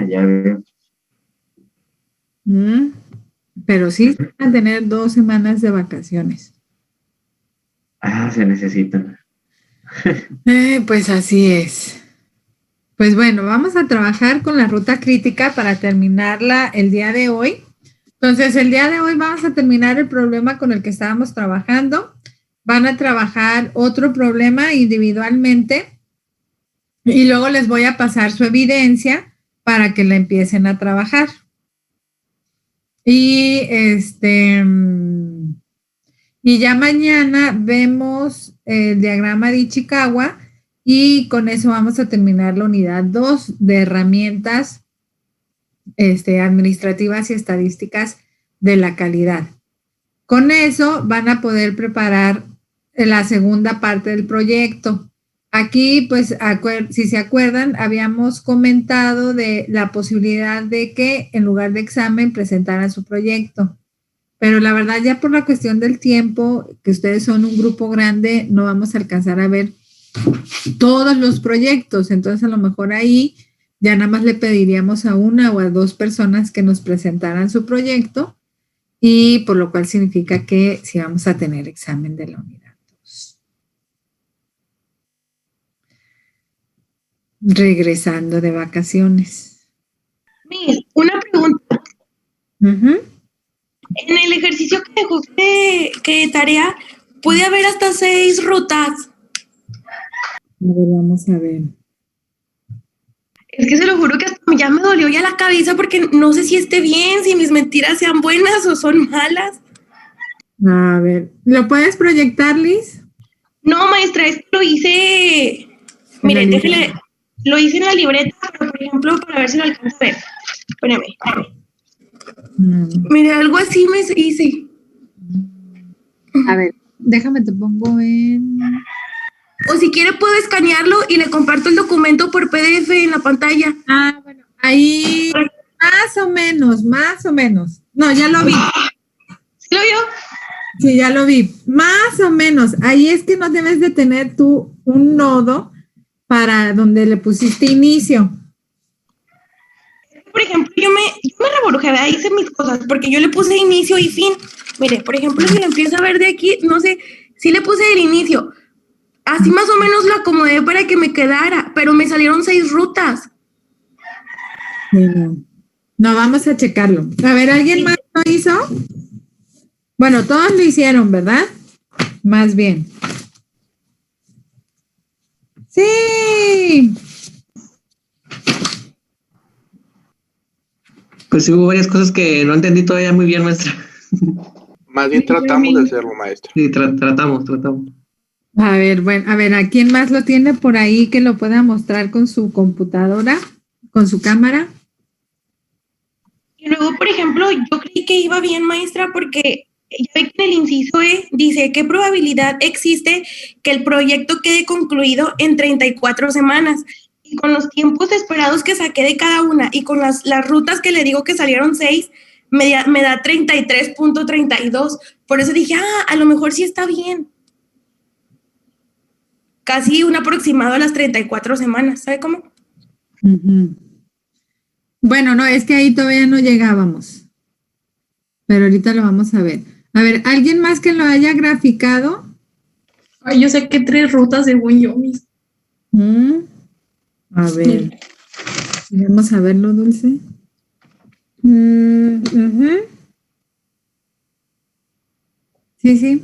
ya veo. Pero sí van a tener 2 semanas de vacaciones. Se necesitan. Pues así es. Pues bueno, vamos a trabajar con la ruta crítica para terminarla el día de hoy. Entonces, el día de hoy vamos a terminar el problema con el que estábamos trabajando. Van a trabajar otro problema individualmente y luego les voy a pasar su evidencia para que la empiecen a trabajar. Y y ya mañana vemos el diagrama de Ichikawa y con eso vamos a terminar la unidad 2 de herramientas administrativas y estadísticas de la calidad. Con eso van a poder preparar la segunda parte del proyecto. Aquí, pues, si se acuerdan, habíamos comentado de la posibilidad de que en lugar de examen presentaran su proyecto. Pero la verdad, ya por la cuestión del tiempo, que ustedes son un grupo grande, no vamos a alcanzar a ver todos los proyectos. Entonces, a lo mejor ahí ya nada más le pediríamos a 1 o a 2 personas que nos presentaran su proyecto, y por lo cual significa que sí vamos a tener examen de la unidad 2. Regresando de vacaciones. Miss, una pregunta. En el ejercicio que dejó que tarea, puede haber hasta 6 rutas. A ver, vamos a ver. Es que se lo juro que hasta ya me dolió ya la cabeza porque no sé si esté bien, si mis mentiras sean buenas o son malas. A ver, ¿lo puedes proyectar, Liz? No, maestra, es que lo hice. Mire, déjele. Lo hice en la libreta, pero por ejemplo, para ver si lo alcanzo a ver. Espérame. Mire, algo así me hice. A ver, déjame, te pongo en... O si quiere puedo escanearlo y le comparto el documento por PDF en la pantalla. Bueno, ahí más o menos. No, ya lo vi. ¿Sí lo vio? Sí, ya lo vi. Más o menos. Ahí es que no debes de tener tú un nodo para donde le pusiste inicio. Por ejemplo, yo me reborujé, hice mis cosas, porque yo le puse inicio y fin. Mire, por ejemplo, si lo empiezo a ver de aquí, no sé, sí le puse el inicio. Así más o menos lo acomodé para que me quedara, pero me salieron 6 rutas. No, vamos a checarlo. A ver, ¿alguien más lo hizo? Bueno, todos lo hicieron, ¿verdad? Más bien. Sí. Pues hubo varias cosas que no entendí todavía muy bien, maestra. Más bien tratamos de hacerlo, maestra. Sí, tratamos. A ver, bueno, a ver, ¿a quién más lo tiene por ahí que lo pueda mostrar con su computadora, con su cámara? Y luego, por ejemplo, yo creí que iba bien, maestra, porque ya ve que en el inciso E dice qué probabilidad existe que el proyecto quede concluido en 34 semanas. Y con los tiempos esperados que saqué de cada una y con las rutas que le digo que salieron 6, me da 33.32. Por eso dije, a lo mejor sí está bien. Casi un aproximado a las 34 semanas, ¿sabe cómo? Bueno, no, es que ahí todavía no llegábamos. Pero ahorita lo vamos a ver. A ver, ¿alguien más que lo haya graficado? Ay, yo sé que 3 rutas según yo, mis. A ver. Vamos a verlo, Dulce. Sí.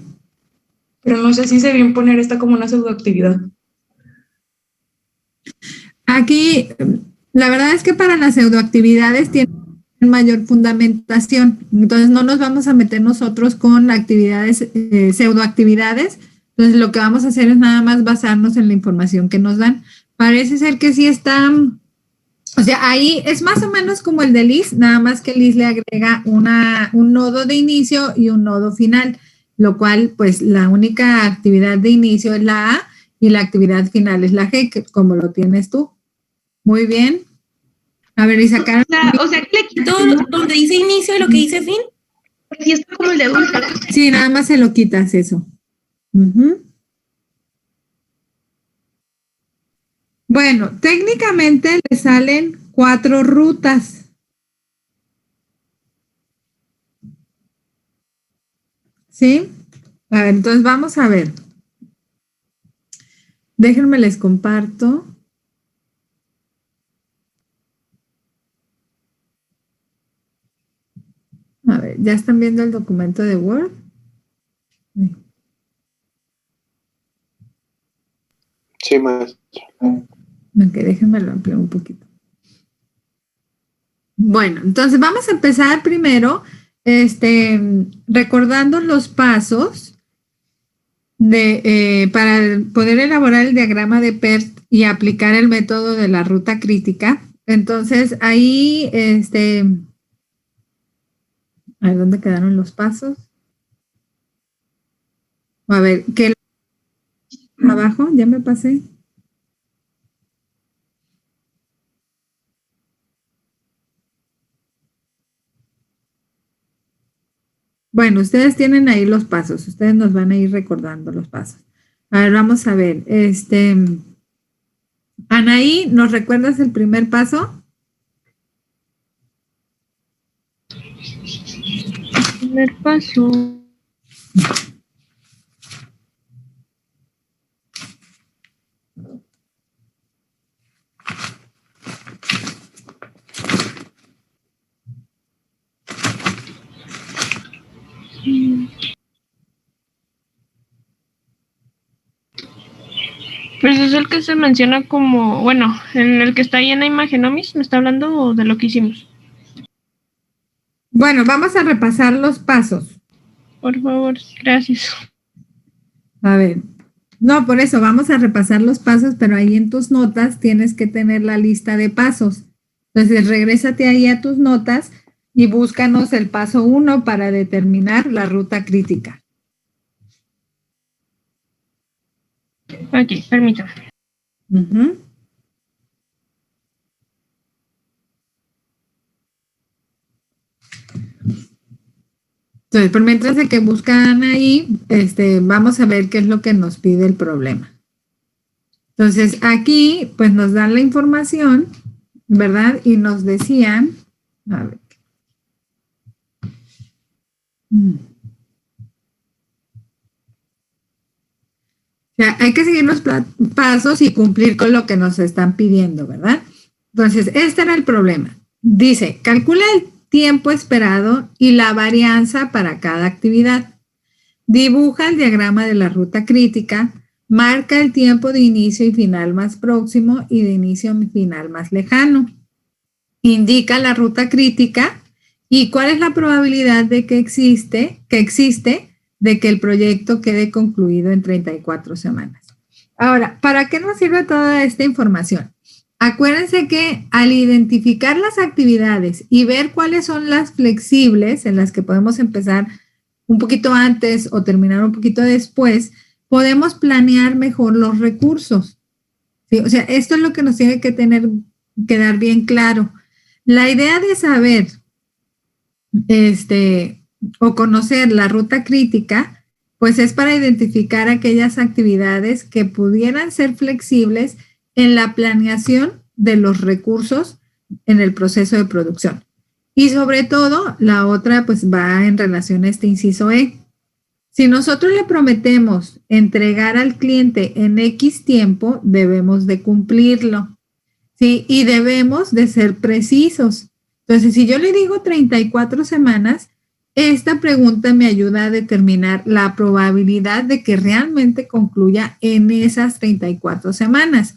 Pero no sé si se bien poner esta como una pseudoactividad. Aquí, la verdad es que para las pseudoactividades tienen mayor fundamentación. Entonces, no nos vamos a meter nosotros con actividades, pseudoactividades. Entonces, lo que vamos a hacer es nada más basarnos en la información que nos dan. Parece ser que sí está, o sea, ahí es más o menos como el de Liz, nada más que Liz le agrega un nodo de inicio y un nodo final, lo cual, pues, la única actividad de inicio es la A y la actividad final es la G, que como lo tienes tú. Muy bien. A ver, y sacaron... O sea, que le quito donde dice inicio y lo que dice fin. Así está como el de Dulce. Sí, nada más se lo quitas eso. Bueno, técnicamente le salen 4 rutas. ¿Sí? A ver, entonces vamos a ver. Déjenme les comparto. A ver, ¿ya están viendo el documento de Word? Sí, maestra. Ok, déjenme lo ampliar un poquito. Bueno, entonces vamos a empezar primero recordando los pasos para poder elaborar el diagrama de PERT y aplicar el método de la ruta crítica. Entonces ahí, a ver, ¿dónde quedaron los pasos? A ver, ¿qué abajo? Ya me pasé. Bueno, ustedes tienen ahí los pasos, ustedes nos van a ir recordando los pasos. A ver, vamos a ver. Anaí, ¿nos recuerdas el primer paso? Primer paso. Pues es el que se menciona como, bueno, en el que está ahí en la imagen, ¿no, Miss? ¿Me está hablando de lo que hicimos? Bueno, vamos a repasar los pasos. Por favor, gracias. A ver, no, por eso vamos a repasar los pasos, pero ahí en tus notas tienes que tener la lista de pasos. Entonces, regrésate ahí a tus notas y búscanos el paso 1 para determinar la ruta crítica. Aquí, permítame. Uh-huh. Entonces, por mientras de que buscan ahí, vamos a ver qué es lo que nos pide el problema. Entonces, aquí, pues nos dan la información, ¿verdad? Y nos decían, a ver. O sea, hay que seguir los pasos y cumplir con lo que nos están pidiendo, ¿verdad? Entonces, este era el problema. Dice, calcula el tiempo esperado y la varianza para cada actividad. Dibuja el diagrama de la ruta crítica, marca el tiempo de inicio y final más próximo y de inicio y final más lejano. Indica la ruta crítica y cuál es la probabilidad de que existe de que el proyecto quede concluido en 34 semanas. Ahora, ¿para qué nos sirve toda esta información? Acuérdense que al identificar las actividades y ver cuáles son las flexibles en las que podemos empezar un poquito antes o terminar un poquito después, podemos planear mejor los recursos. ¿Sí? O sea, esto es lo que nos tiene que quedar bien claro. La idea de saber o conocer la ruta crítica, pues es para identificar aquellas actividades que pudieran ser flexibles en la planeación de los recursos en el proceso de producción. Y sobre todo, la otra pues va en relación a este inciso E. Si nosotros le prometemos entregar al cliente en X tiempo, debemos de cumplirlo, ¿sí? Y debemos de ser precisos. Entonces, si yo le digo 34 semanas, esta pregunta me ayuda a determinar la probabilidad de que realmente concluya en esas 34 semanas.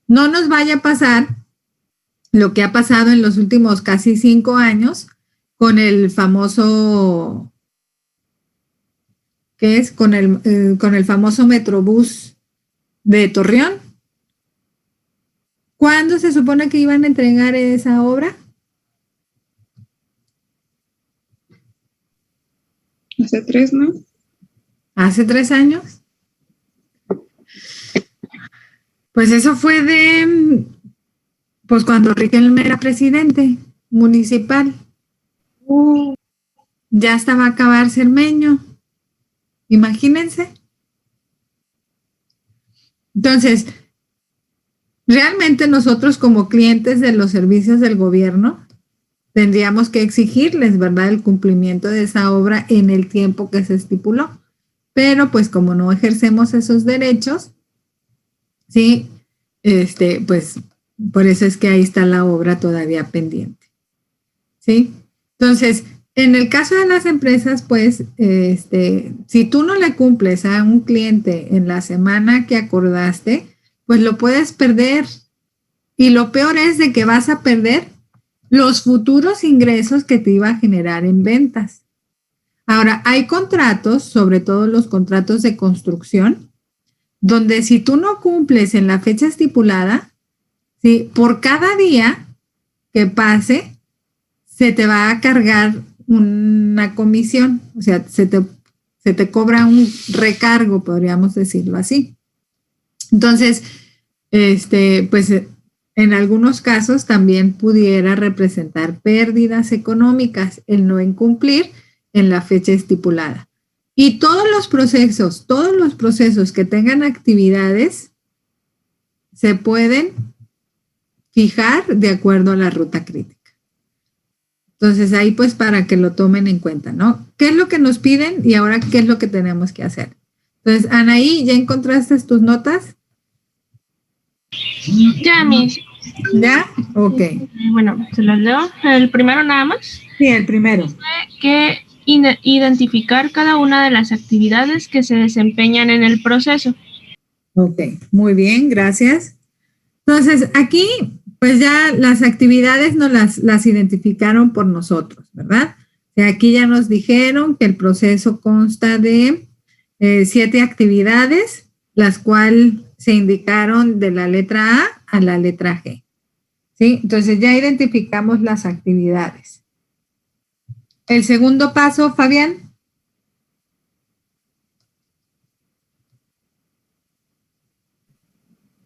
No nos vaya a pasar lo que ha pasado en los últimos casi 5 años con el famoso, ¿qué es? Con el famoso Metrobús de Torreón. ¿Cuándo se supone que iban a entregar esa obra? Hace 3, ¿no? ¿Hace 3 años? Pues eso fue pues cuando Riquelme era presidente municipal. Ya estaba a acabar Cermeño. Imagínense. Entonces, realmente nosotros como clientes de los servicios del gobierno tendríamos que exigirles, ¿verdad?, el cumplimiento de esa obra en el tiempo que se estipuló. Pero pues como no ejercemos esos derechos, sí, pues por eso es que ahí está la obra todavía pendiente. ¿Sí? Entonces, en el caso de las empresas, pues, si tú no le cumples a un cliente en la semana que acordaste, pues lo puedes perder. Y lo peor es de que vas a perder los futuros ingresos que te iba a generar en ventas. Ahora, hay contratos, sobre todo los contratos de construcción, donde si tú no cumples en la fecha estipulada, ¿sí?, por cada día que pase, se te va a cargar una comisión, o sea, se te cobra un recargo, podríamos decirlo así. Entonces, pues en algunos casos también pudiera representar pérdidas económicas el no incumplir en la fecha estipulada. Y todos los procesos que tengan actividades se pueden fijar de acuerdo a la ruta crítica. Entonces ahí pues para que lo tomen en cuenta, ¿no? ¿Qué es lo que nos piden y ahora qué es lo que tenemos que hacer? Entonces, Anaí, ¿ya encontraste tus notas? Ya, Miss. ¿Ya? Ok. Bueno, se las leo. El primero nada más. Sí, el primero. Que identificar cada una de las actividades que se desempeñan en el proceso. Ok, muy bien, gracias. Entonces, aquí, pues ya las actividades nos las identificaron por nosotros, ¿verdad? O sea, aquí ya nos dijeron que el proceso consta de 7 actividades, las cuales se indicaron de la letra A a la letra G. ¿Sí? Entonces, ya identificamos las actividades. El segundo paso, Fabián.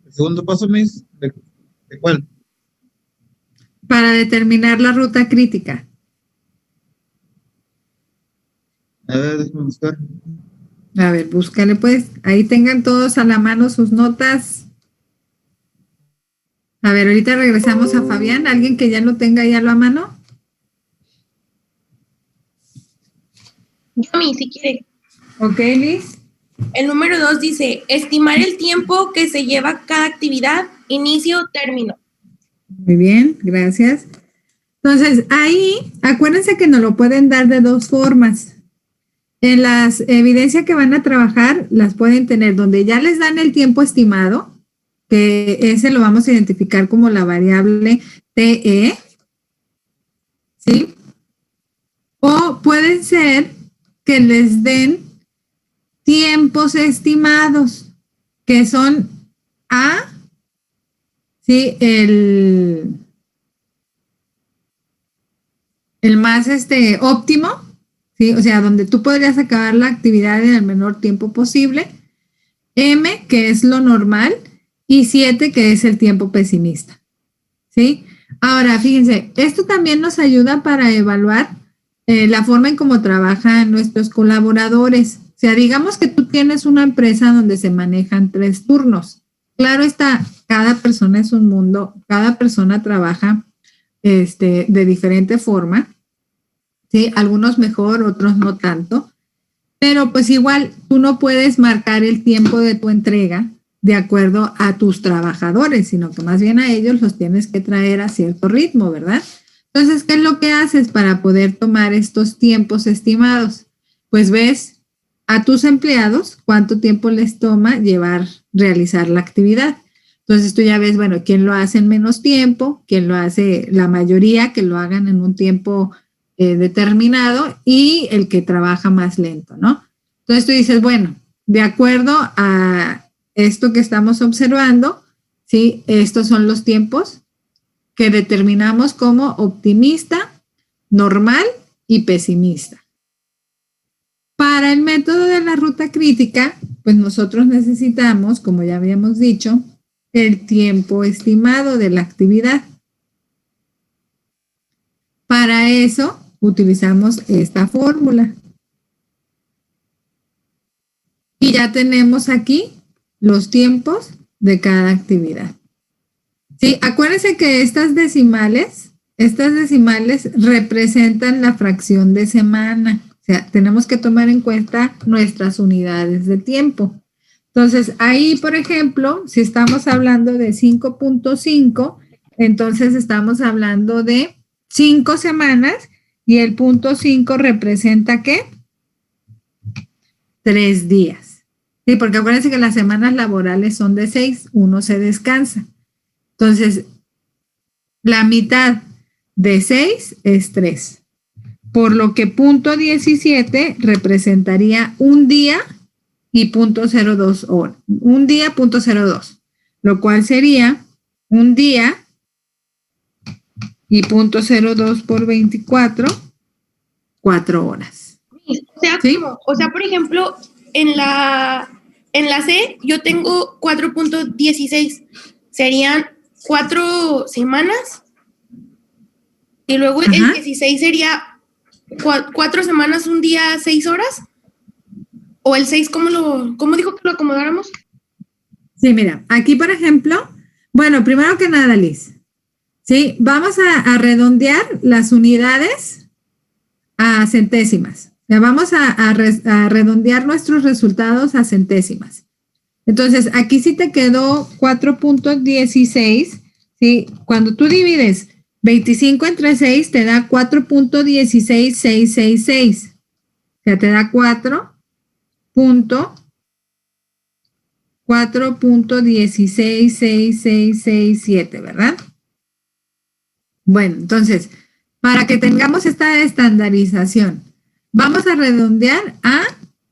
El segundo paso, Miss, ¿de cuál? Para determinar la ruta crítica. A ver, déjame buscar. A ver, búscale pues. Ahí tengan todos a la mano sus notas. A ver, ahorita regresamos a Fabián. ¿Alguien que ya lo tenga ya a la mano? Yo, si quiere. Ok, Liz. El número 2 dice, estimar el tiempo que se lleva cada actividad, inicio, término. Muy bien, gracias. Entonces, ahí, acuérdense que nos lo pueden dar de 2 formas. En las evidencias que van a trabajar, las pueden tener donde ya les dan el tiempo estimado, que ese lo vamos a identificar como la variable TE, ¿sí? O pueden ser que les den tiempos estimados, que son A, ¿sí?, el más óptimo, ¿sí? O sea, donde tú podrías acabar la actividad en el menor tiempo posible, M, que es lo normal, y 7, que es el tiempo pesimista, ¿sí? Ahora, fíjense, esto también nos ayuda para evaluar la forma en cómo trabajan nuestros colaboradores. O sea, digamos que tú tienes una empresa donde se manejan 3 turnos. Claro está, cada persona es un mundo, cada persona trabaja de diferente forma, ¿sí? Algunos mejor, otros no tanto, pero pues igual tú no puedes marcar el tiempo de tu entrega de acuerdo a tus trabajadores, sino que más bien a ellos los tienes que traer a cierto ritmo, ¿verdad? Entonces, ¿qué es lo que haces para poder tomar estos tiempos estimados? Pues ves a tus empleados cuánto tiempo les toma realizar la actividad. Entonces tú ya ves, bueno, quién lo hace en menos tiempo, quién lo hace, la mayoría que lo hagan en un tiempo determinado y el que trabaja más lento, ¿no? Entonces tú dices, bueno, de acuerdo a esto que estamos observando, ¿sí? Estos son los tiempos que determinamos como optimista, normal y pesimista. Para el método de la ruta crítica, pues nosotros necesitamos, como ya habíamos dicho, el tiempo estimado de la actividad. Para eso utilizamos esta fórmula. Y ya tenemos aquí los tiempos de cada actividad. Sí, acuérdense que estas decimales representan la fracción de semana. O sea, tenemos que tomar en cuenta nuestras unidades de tiempo. Entonces, ahí, por ejemplo, si estamos hablando de 5.5, entonces estamos hablando de 5 semanas y el punto 5 representa ¿qué? 3 días. Sí, porque acuérdense que las semanas laborales son de 6, uno se descansa. Entonces, la mitad de 6 es 3. Por lo que punto 17 representaría un día y punto 02 hora. Un día, punto 02. Lo cual sería un día y punto 02 por 24, 4 horas. O sea, ¿Sí? por ejemplo, en la C yo tengo 4.16. Serían 4 semanas. Y luego el 16 sería 4 semanas, un día, 6 horas. O el 6, ¿cómo dijo que lo acomodáramos? Sí, mira, aquí por ejemplo, bueno, primero que nada, Liz, ¿sí? Vamos a redondear las unidades a centésimas. Ya vamos a redondear nuestros resultados a centésimas. Entonces, aquí sí te quedó 4.16, ¿sí? Cuando tú divides 25 entre 6, te da 4.16666. O sea, te da 4.1666667, ¿verdad? Bueno, entonces, para que tengamos esta estandarización, vamos a redondear a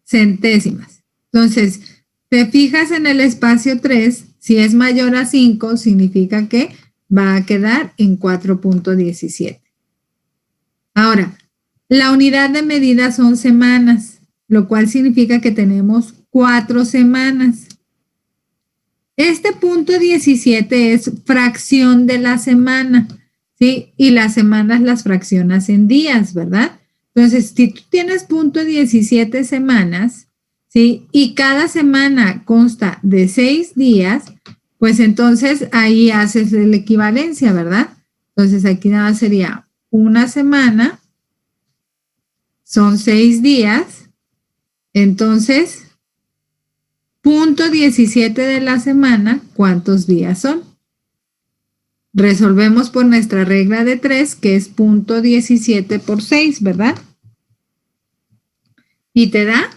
centésimas. Entonces, te fijas en el espacio 3, si es mayor a 5, significa que va a quedar en 4.17. Ahora, la unidad de medida son semanas, lo cual significa que tenemos 4 semanas. Este punto 17 es fracción de la semana, ¿sí? Y las semanas las fraccionas en días, ¿verdad? Entonces, si tú tienes punto 17 semanas, ¿sí? Y cada semana consta de 6 días, pues entonces ahí haces la equivalencia, ¿verdad? Entonces, aquí nada más sería una semana, son 6 días, entonces, punto 17 de la semana, ¿cuántos días son? Resolvemos por nuestra regla de 3, que es punto 17 por 6, ¿verdad? Y te da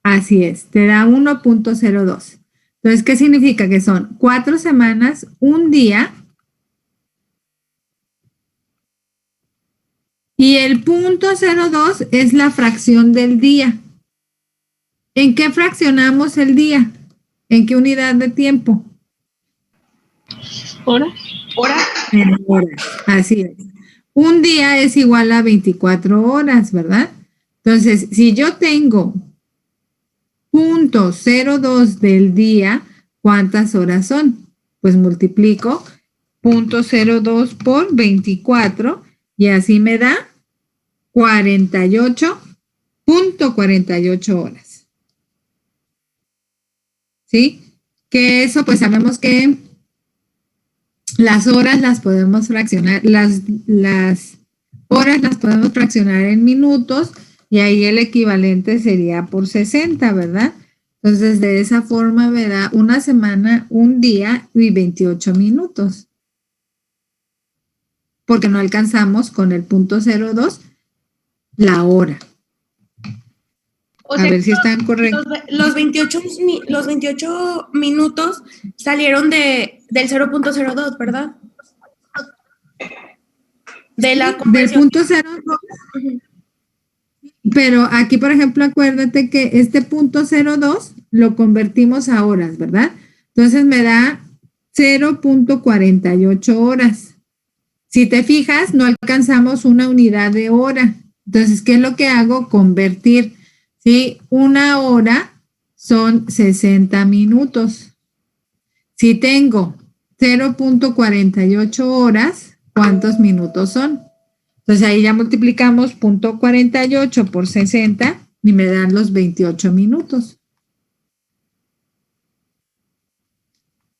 así es, te da 1.02. Entonces, ¿qué significa? Que son 4 semanas, un día, y el punto 02 es la fracción del día. ¿En qué fraccionamos el día? ¿En qué unidad de tiempo? ¿Horas? En horas, así es. Un día es igual a 24 horas, ¿verdad? Entonces, si yo tengo punto 02 del día, ¿cuántas horas son? Pues multiplico punto 02 por 24 y así me da 48.48 horas. ¿Sí? Que eso pues sabemos que las horas las podemos fraccionar, las horas las podemos fraccionar en minutos y ahí el equivalente sería por 60, ¿verdad? Entonces, de esa forma me da una semana, un día y 28 minutos. Porque no alcanzamos con el punto 02 la hora. O sea, a ver si están correctos. Los 28 minutos salieron del 0.02, ¿verdad? Del punto 02. Pero aquí, por ejemplo, acuérdate que este punto 02 lo convertimos a horas, ¿verdad? Entonces me da 0.48 horas. Si te fijas, no alcanzamos una unidad de hora. Entonces, ¿qué es lo que hago? Convertir. ¿Sí? Una hora son 60 minutos. Si tengo 0.48 horas, ¿cuántos minutos son? Entonces ahí ya multiplicamos punto 48 por 60 y me dan los 28 minutos.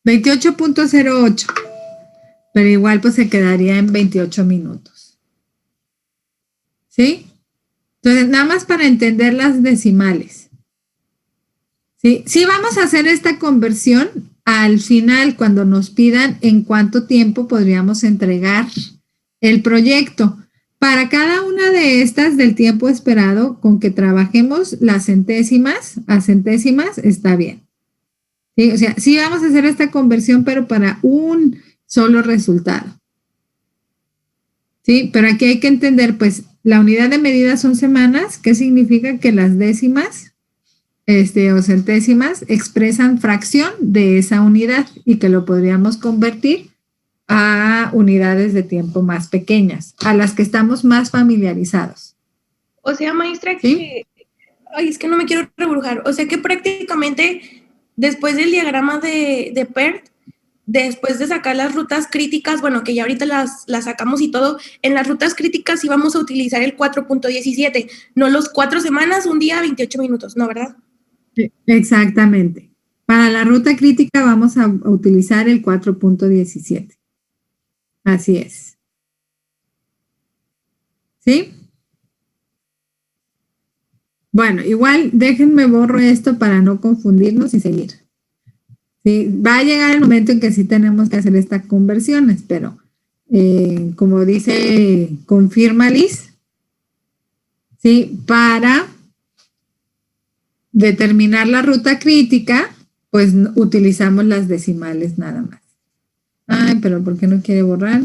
28.08, pero igual pues se quedaría en 28 minutos. ¿Sí? Entonces, nada más para entender las decimales. ¿Sí? Sí vamos a hacer esta conversión al final cuando nos pidan en cuánto tiempo podríamos entregar el proyecto. Para cada una de estas del tiempo esperado, con que trabajemos las centésimas a centésimas, está bien. ¿Sí? O sea, sí vamos a hacer esta conversión, pero para un solo resultado. ¿Sí? Pero aquí hay que entender, pues, la unidad de medida son semanas, ¿qué significa? Que las décimas o centésimas expresan fracción de esa unidad y que lo podríamos convertir a unidades de tiempo más pequeñas, a las que estamos más familiarizados. O sea, maestra, ¿Sí? que... Ay, es que no me quiero rebrujar. O sea que prácticamente después del diagrama de PERT, después de sacar las rutas críticas, bueno, que ya ahorita las sacamos y todo, en las rutas críticas sí vamos a utilizar el 4.17, no los 4 semanas, un día, 28 minutos, ¿no, verdad? Exactamente. Para la ruta crítica vamos a utilizar el 4.17. Así es. ¿Sí? Bueno, igual déjenme borro esto para no confundirnos y seguir. Sí, va a llegar el momento en que sí tenemos que hacer estas conversiones, pero como dice, confirma Liz, ¿sí? Para determinar la ruta crítica, pues utilizamos las decimales nada más. Ay, pero ¿por qué no quiere borrar?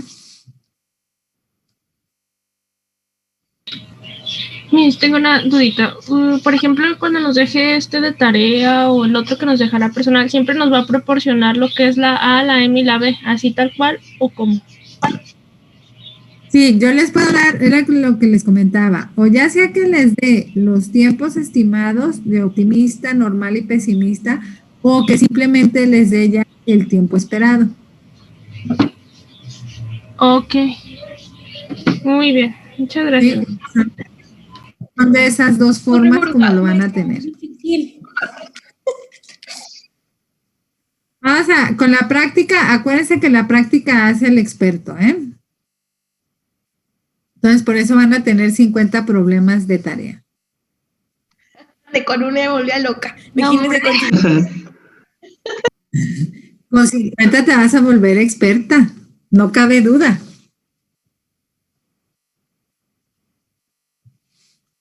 Miss, tengo una dudita. Por ejemplo, cuando nos deje este de tarea o el otro que nos dejará personal, ¿siempre nos va a proporcionar lo que es la A, la M y la B, así tal cual o cómo? Sí, yo les puedo dar, era lo que les comentaba, o ya sea que les dé los tiempos estimados de optimista, normal y pesimista, o que simplemente les dé ya el tiempo esperado. Ok. Muy bien. Muchas gracias. Sí, son de esas dos formas como lo van a tener. O sea, con la práctica, acuérdense que la práctica hace el experto, ¿eh? Entonces, por eso van a tener 50 problemas de tarea. De con una me volvía loca. No, Imagínense con... Con 50 te vas a volver experta, no cabe duda.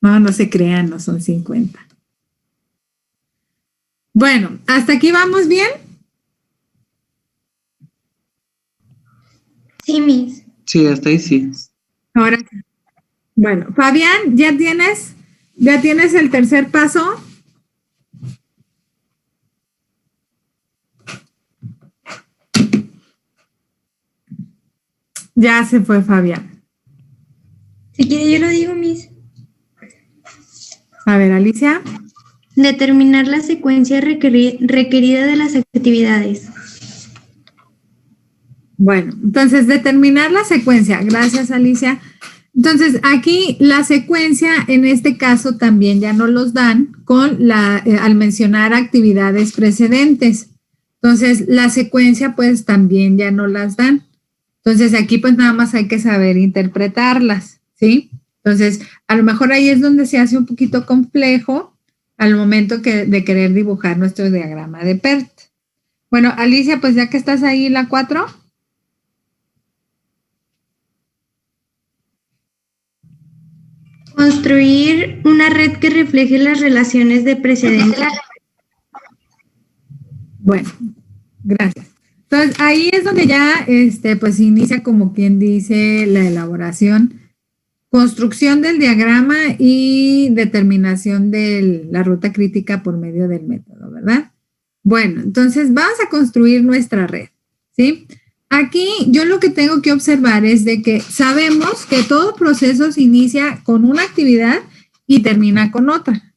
No, no se crean, no son 50. Bueno, ¿hasta aquí vamos bien? Sí, Miss. Sí, hasta ahí sí. Ahora, bueno, Fabián, ¿ya tienes el tercer paso? Ya se fue Fabián. Si quiere, yo lo digo, Miss. A ver, Alicia. Determinar la secuencia requerida de las actividades. Bueno, entonces determinar la secuencia. Gracias, Alicia. Entonces, aquí la secuencia, en este caso, también ya nos los dan con al mencionar actividades precedentes. Entonces, la secuencia, pues, también ya no las dan. Entonces, aquí, pues, nada más hay que saber interpretarlas, ¿sí? Entonces, a lo mejor ahí es donde se hace un poquito complejo al momento de querer dibujar nuestro diagrama de PERT. Bueno, Alicia, pues, ya que estás ahí, la 4. Construir una red que refleje las relaciones de precedencia. Bueno, gracias. Entonces, ahí es donde ya, pues, inicia como quien dice la elaboración, construcción del diagrama y determinación de la ruta crítica por medio del método, ¿verdad? Bueno, entonces vamos a construir nuestra red, ¿sí? Aquí yo lo que tengo que observar es de que sabemos que todo proceso se inicia con una actividad y termina con otra.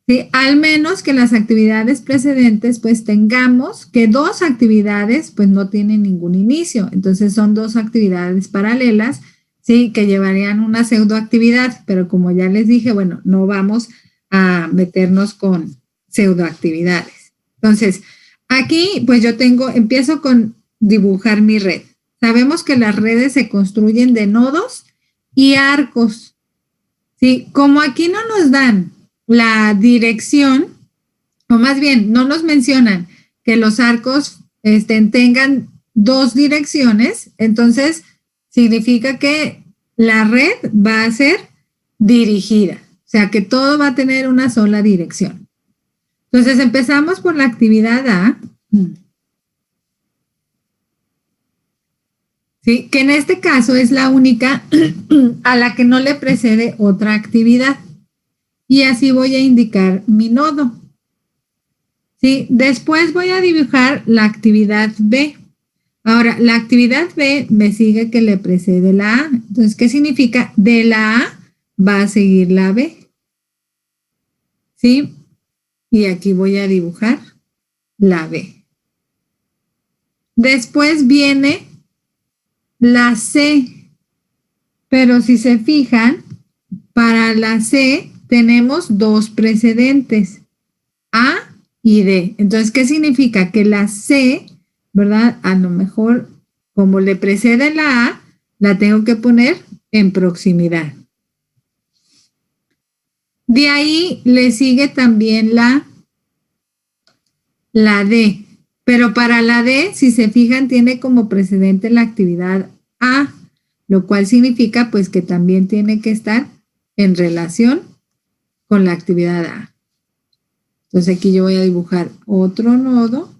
¿Sí? Al menos que las actividades precedentes pues tengamos que 2 actividades pues no tienen ningún inicio. Entonces son 2 actividades paralelas, ¿sí? Que llevarían una pseudoactividad, pero como ya les dije, bueno, no vamos a meternos con pseudoactividades. Entonces, Aquí, pues empiezo con dibujar mi red. Sabemos que las redes se construyen de nodos y arcos. ¿Sí? Como aquí no nos dan la dirección, o más bien no nos mencionan que los arcos tengan dos direcciones, entonces significa que la red va a ser dirigida, o sea que todo va a tener una sola dirección. Entonces empezamos por la actividad A, ¿sí? Que en este caso es la única a la que no le precede otra actividad. Y así voy a indicar mi nodo. ¿Sí? Después voy a dibujar la actividad B. Ahora, la actividad B me sigue que le precede la A. Entonces, ¿qué significa? De la A va a seguir la B. ¿Sí? Y aquí voy a dibujar la B. Después viene la C. Pero si se fijan, para la C tenemos dos precedentes, A y D. Entonces, ¿qué significa? Que la C, ¿verdad? A lo mejor, como le precede la A, la tengo que poner en proximidad. De ahí le sigue también la D. Pero para la D, si se fijan, tiene como precedente la actividad A, lo cual significa pues que también tiene que estar en relación con la actividad A. Entonces aquí yo voy a dibujar otro nodo.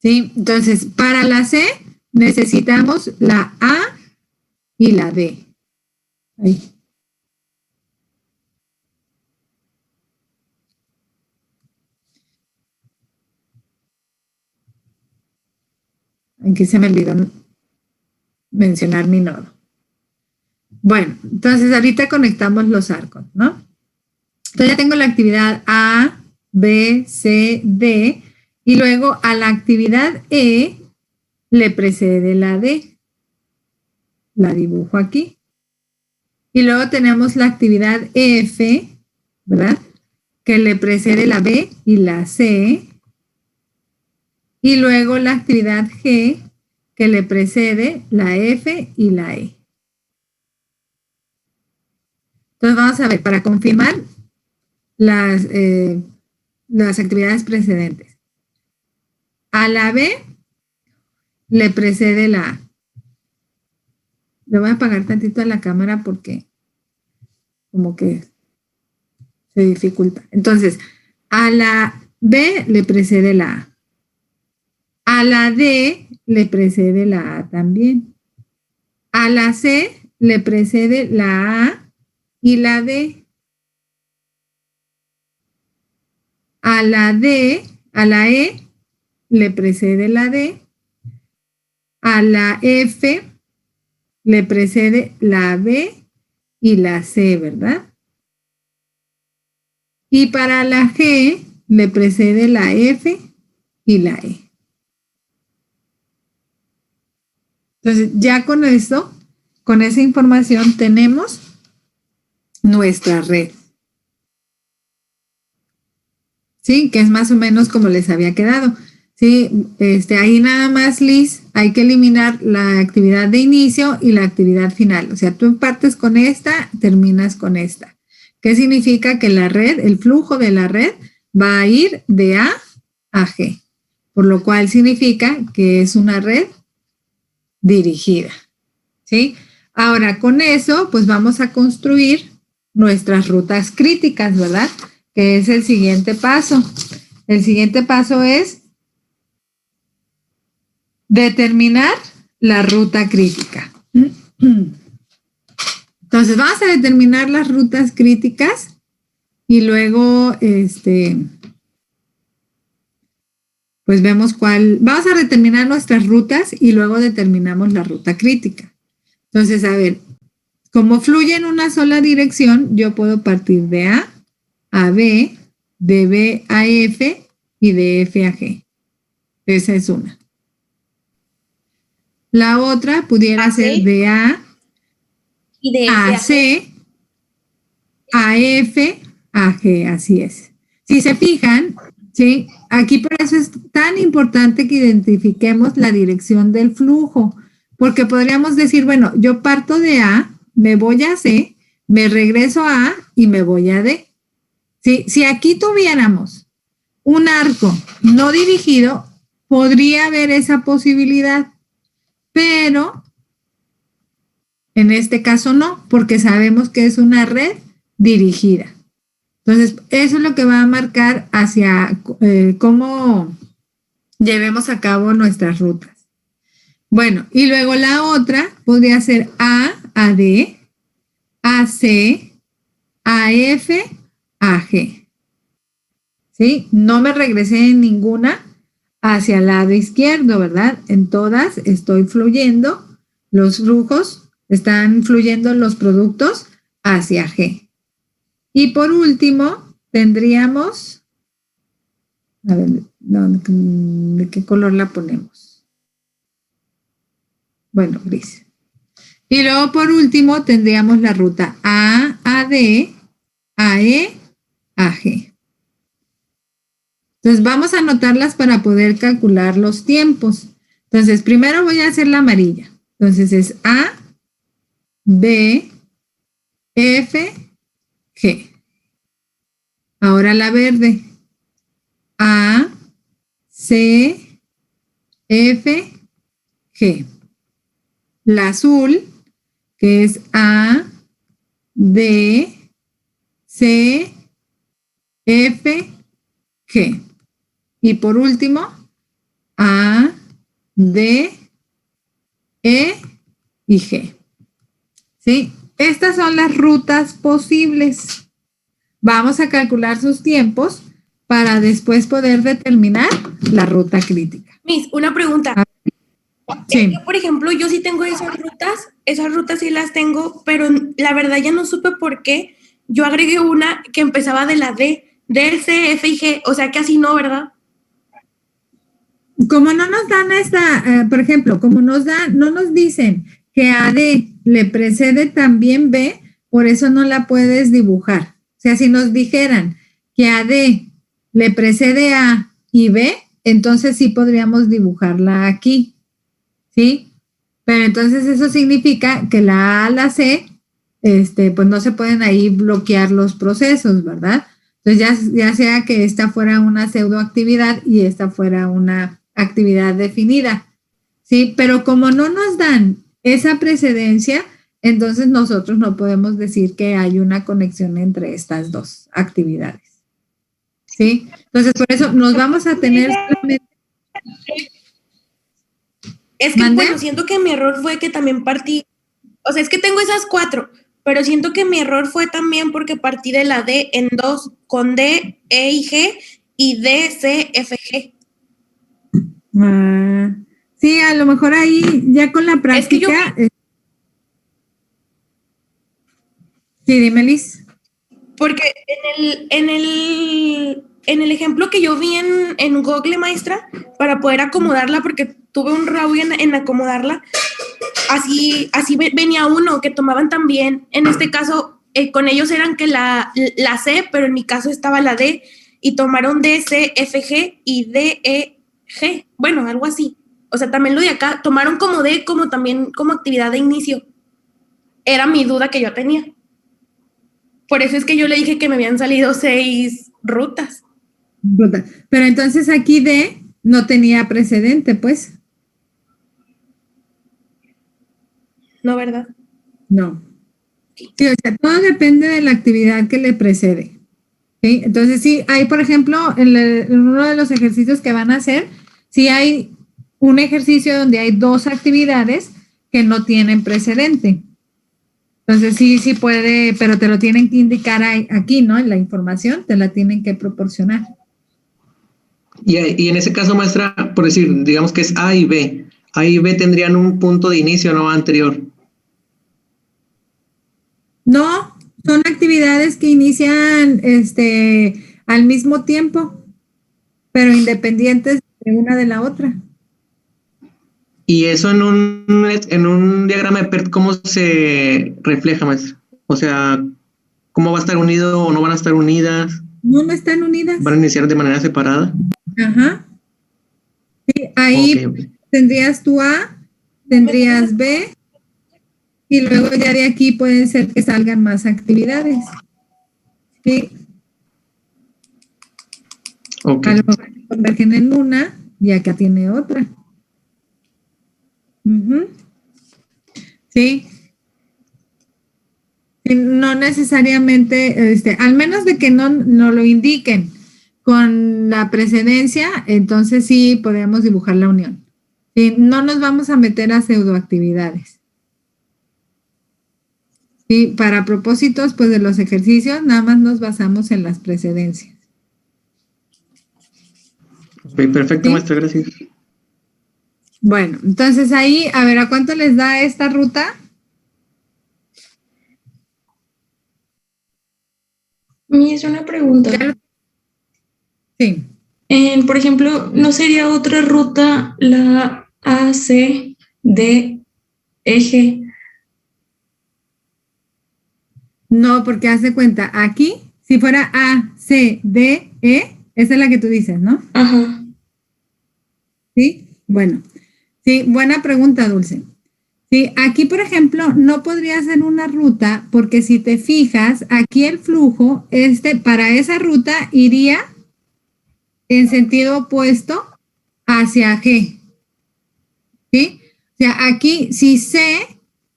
¿Sí? Entonces, para la C necesitamos la A y la D. Ahí. Aquí se me olvidó mencionar mi nodo. Bueno, entonces ahorita conectamos los arcos, ¿no? Entonces ya tengo la actividad A, B, C, D, y luego a la actividad E le precede la D. La dibujo aquí. Y luego tenemos la actividad F, ¿verdad? Que le precede la B y la C. Y luego la actividad G, que le precede la F y la E. Entonces vamos a ver, para confirmar las actividades precedentes. A la B le precede la A. Le voy a apagar tantito a la cámara porque como que se dificulta. Entonces, a la B le precede la A. A la D le precede la A también. A la C le precede la A y la D. A la D, a la E le precede la D. A la F le precede la B y la C, ¿verdad? Y para la G le precede la F y la E. Entonces, ya con eso, con esa información, tenemos nuestra red. ¿Sí? Que es más o menos como les había quedado. ¿Sí? Ahí nada más, Liz, hay que eliminar la actividad de inicio y la actividad final. O sea, tú partes con esta, terminas con esta. ¿Qué significa? Que la red, el flujo de la red va a ir de A a G. Por lo cual significa que es una red dirigida. ¿Sí? Ahora, con eso, pues vamos a construir nuestras rutas críticas, ¿verdad? Que es el siguiente paso. El siguiente paso es determinar la ruta crítica. Entonces, vamos a determinar las rutas críticas y luego, pues vemos cuál. Vamos a determinar nuestras rutas y luego determinamos la ruta crítica. Entonces, a ver, como fluye en una sola dirección, yo puedo partir de A B, de B a F y de F a G. Esa es una. La otra pudiera ser de A y de a C, a F, a G, así es. Si se fijan, Sí, aquí por eso es tan importante que identifiquemos la dirección del flujo, porque podríamos decir, bueno, yo parto de A, me voy a C, me regreso a A y me voy a D. ¿Sí? Si aquí tuviéramos un arco no dirigido, podría haber esa posibilidad, pero en este caso no, porque sabemos que es una red dirigida. Entonces, eso es lo que va a marcar hacia cómo llevemos a cabo nuestras rutas. Bueno, y luego la otra podría ser A, AD, AC, AF, AG. ¿Sí? No me regresé en ninguna hacia el lado izquierdo, ¿verdad? En todas estoy fluyendo, los flujos están fluyendo los productos hacia G. Y por último, tendríamos, a ver, ¿de qué color la ponemos? Bueno, gris. Y luego por último tendríamos la ruta A, AD, AE, AG. Entonces vamos a anotarlas para poder calcular los tiempos. Entonces primero voy a hacer la amarilla. Entonces es A, B, F, G. Ahora la verde. A, C, F, G. La azul, que es A, D, C, F, G. Y por último, A, D, E y G. ¿Sí? Estas son las rutas posibles. Vamos a calcular sus tiempos para después poder determinar la ruta crítica. Miss, una pregunta. Sí. Por ejemplo, yo sí tengo esas rutas sí las tengo, pero la verdad ya no supe por qué. Yo agregué una que empezaba de la D, C, F y G, o sea que así no, ¿verdad? Como no nos dan esta, por ejemplo, como no nos dicen que AD le precede también B, por eso no la puedes dibujar. O sea, si nos dijeran que AD le precede A y B, entonces sí podríamos dibujarla aquí, ¿sí? Pero entonces eso significa que la A a la C, pues no se pueden ahí bloquear los procesos, ¿verdad? Entonces ya sea que esta fuera una pseudoactividad y esta fuera una actividad definida, ¿sí? Pero como no nos dan esa precedencia, entonces nosotros no podemos decir que hay una conexión entre estas dos actividades, ¿sí? Entonces por eso nos vamos a tener solamente... Es que, ¿Mande? bueno, siento que mi error fue que también partí, o sea, es que tengo esas 4, pero siento que mi error fue también porque partí de la D en 2, con D, E y G, y D, C, F, G. Sí, a lo mejor ahí ya con la práctica... Sí, dime, Liz. Porque en el ejemplo que yo vi en Google, maestra, para poder acomodarla, porque tuve un rollo en acomodarla, así venía uno que tomaban también, en este caso, con ellos eran que la C, pero en mi caso estaba la D, y tomaron D, C, F, G y D, E, G, bueno, algo así. O sea, también lo de acá, tomaron como D, como también como actividad de inicio. Era mi duda que yo tenía. Por eso es que yo le dije que me habían salido 6 rutas. Pero entonces aquí D no tenía precedente, pues. No, ¿verdad? No. Sí, o sea, todo depende de la actividad que le precede. ¿Sí? Entonces, sí, hay, por ejemplo, en uno de los ejercicios que van a hacer, sí hay un ejercicio donde hay 2 actividades que no tienen precedente. Entonces, sí puede, pero te lo tienen que indicar aquí, ¿no? En la información te la tienen que proporcionar. Y en ese caso, maestra, por decir, digamos que es A y B. A y B tendrían un punto de inicio, ¿no? Anterior. No, son actividades que inician al mismo tiempo, pero independientes de una de la otra. Y eso en un diagrama de PERT, ¿cómo se refleja, maestra? O sea, ¿cómo va a estar unido o no van a estar unidas? No están unidas. ¿Van a iniciar de manera separada? Ajá. Sí, ahí Ok. tendrías tu A, tendrías B, y luego ya de aquí pueden ser que salgan más actividades. Sí, Ok. a lo mejor convergen en una y acá tiene otra. Ujú. Sí. Sí, no necesariamente, al menos de que no lo indiquen con la precedencia, entonces sí podemos dibujar la unión. Sí, no nos vamos a meter a pseudoactividades. Sí, para propósitos pues de los ejercicios, nada más nos basamos en las precedencias. Ok, perfecto, ¿Sí? maestra, gracias. Bueno, entonces ahí, a ver, ¿a cuánto les da esta ruta? Me hizo una pregunta. Sí. Por ejemplo, ¿no sería otra ruta la AC de eje? No, porque haz de cuenta, aquí, si fuera A, C, D, E, esa es la que tú dices, ¿no? Ajá. Sí, bueno. Sí, buena pregunta, Dulce. Sí, aquí, por ejemplo, no podría ser una ruta porque si te fijas, aquí el flujo, para esa ruta iría en sentido opuesto hacia G. ¿Sí? O sea, aquí, si C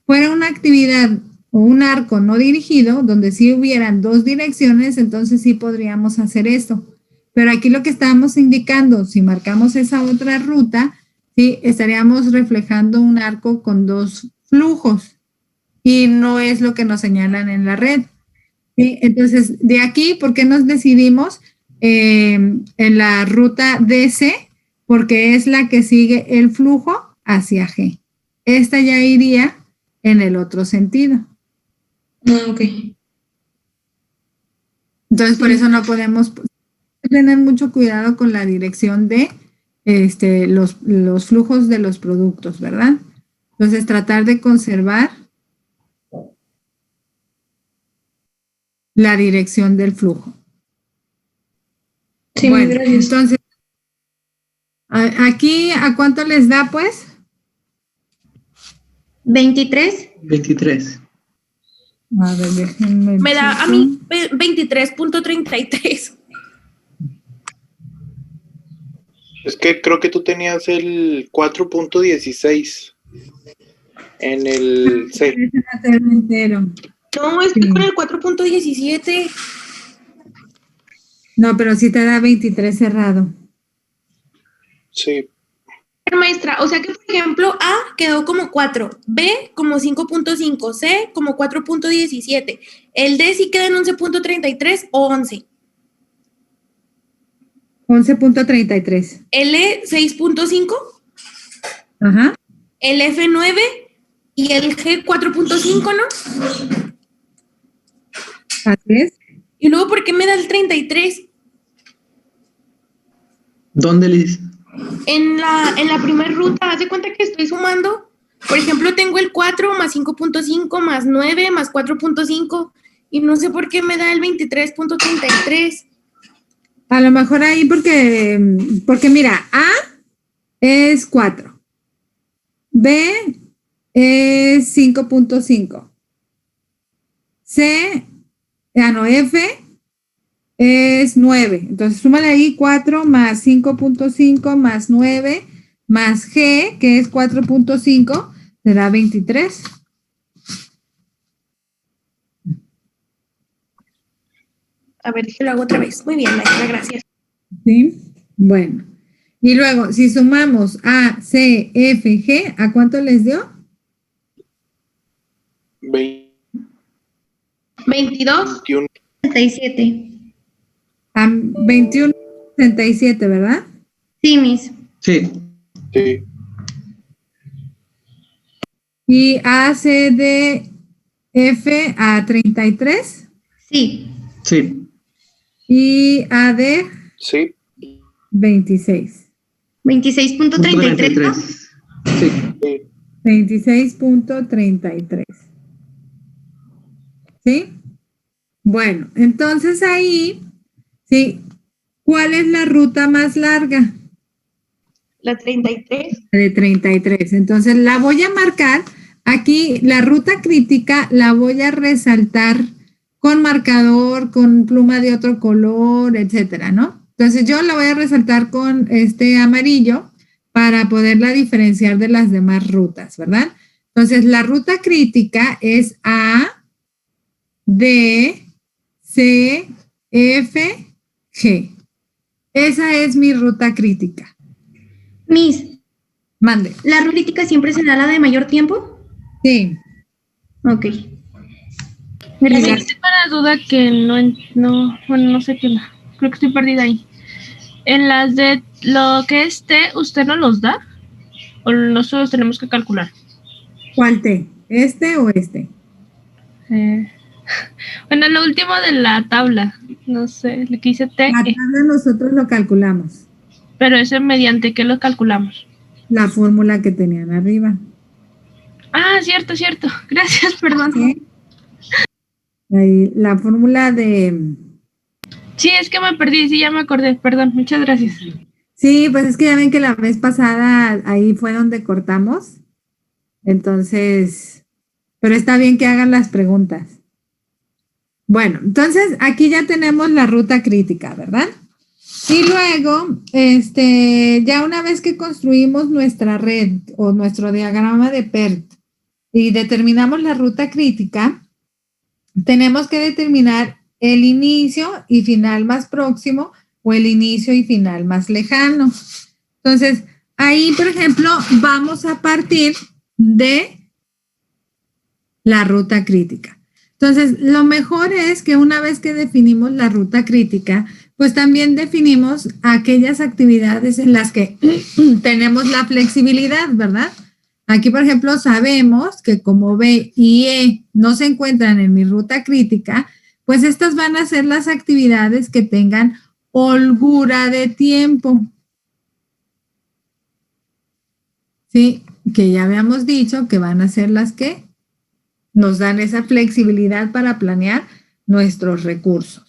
fuera una actividad o un arco no dirigido, donde sí hubieran dos direcciones, entonces sí podríamos hacer esto. Pero aquí lo que estábamos indicando, si marcamos esa otra ruta, sí, estaríamos reflejando un arco con dos flujos y no es lo que nos señalan en la red. ¿Sí? Entonces, de aquí, ¿por qué nos decidimos en la ruta DC? Porque es la que sigue el flujo hacia G. Esta ya iría en el otro sentido. Ah, ok. Entonces, por Sí. eso no podemos tener mucho cuidado con la dirección de los flujos de los productos, ¿verdad? Entonces, tratar de conservar la dirección del flujo. Sí, Bueno, gracias. entonces, aquí, ¿a cuánto les da, pues? 23. 23. A ver, déjenme. Me da a mí 23.33. Es que creo que tú tenías el 4.16 en el C. Entero. No, es que Sí. con el 4.17. No, pero sí te da 23 cerrado. Sí. Maestra, o sea que, por ejemplo, A quedó como 4, B como 5.5, C como 4.17. El D sí queda en 11.33 o 11. 11.33. L 6.5, Ajá. el F 9 y el G 4.5, ¿no? Así es. Y luego, ¿por qué me da el 33? ¿Dónde, Liz? En la primera ruta, haz de cuenta que estoy sumando. Por ejemplo, tengo el 4 más 5.5 más 9 más 4.5 y no sé por qué me da el 23.33. A lo mejor ahí porque mira, A es 4. B es 5.5. C, no, F es 9. Entonces, súmale ahí 4 más 5.5 más 9 más G, que es 4.5, te da 23. A ver, lo hago otra vez. Muy bien, maestra, gracias. ¿Sí? Bueno. Y luego, si sumamos A, C, F, G, ¿a cuánto les dio? 22. 21. 37. A 21.67, ¿verdad? Sí, Miss. Sí. Sí. Y A, C, D, F a 33. Sí. Sí. Y A, D, Sí. 26. 26.33, ¿no? Sí. 26.33. ¿Sí? Bueno, entonces ahí ¿Sí? ¿Cuál es la ruta más larga? La 33. De 33. Entonces la voy a marcar. Aquí la ruta crítica la voy a resaltar con marcador, con pluma de otro color, etcétera, ¿no? Entonces yo la voy a resaltar con este amarillo para poderla diferenciar de las demás rutas, ¿verdad? Entonces la ruta crítica es A, D, C, F, G. Esa es mi ruta crítica. Miss, Mande. ¿la ruta crítica siempre será la de mayor tiempo? Sí. Ok. También Gracias. tengo una duda que no sé qué más. Creo que estoy perdida ahí. En las de lo que es T, ¿usted no los da? ¿O nosotros tenemos que calcular? ¿Cuál T? ¿Este o este? Bueno, lo último de la tabla, no sé, lo que dice T, La tabla nosotros lo calculamos. pero ese mediante qué lo calculamos. La fórmula que tenían arriba. Ah, cierto. Gracias, perdón. ¿Sí? Ahí, la fórmula de... Sí, es que me perdí, sí, ya me acordé, perdón, muchas gracias. Sí, pues es que ya ven que la vez pasada ahí fue donde cortamos. Entonces, pero está bien que hagan las preguntas. Bueno, entonces aquí ya tenemos la ruta crítica, ¿verdad? Y luego, ya una vez que construimos nuestra red o nuestro diagrama de PERT y determinamos la ruta crítica, tenemos que determinar el inicio y final más próximo o el inicio y final más lejano. Entonces, ahí, por ejemplo, vamos a partir de la ruta crítica. Entonces, lo mejor es que una vez que definimos la ruta crítica, pues también definimos aquellas actividades en las que tenemos la flexibilidad, ¿verdad? Aquí, por ejemplo, sabemos que como B y E no se encuentran en mi ruta crítica, pues estas van a ser las actividades que tengan holgura de tiempo. Sí, que ya habíamos dicho que van a ser las que nos dan esa flexibilidad para planear nuestros recursos.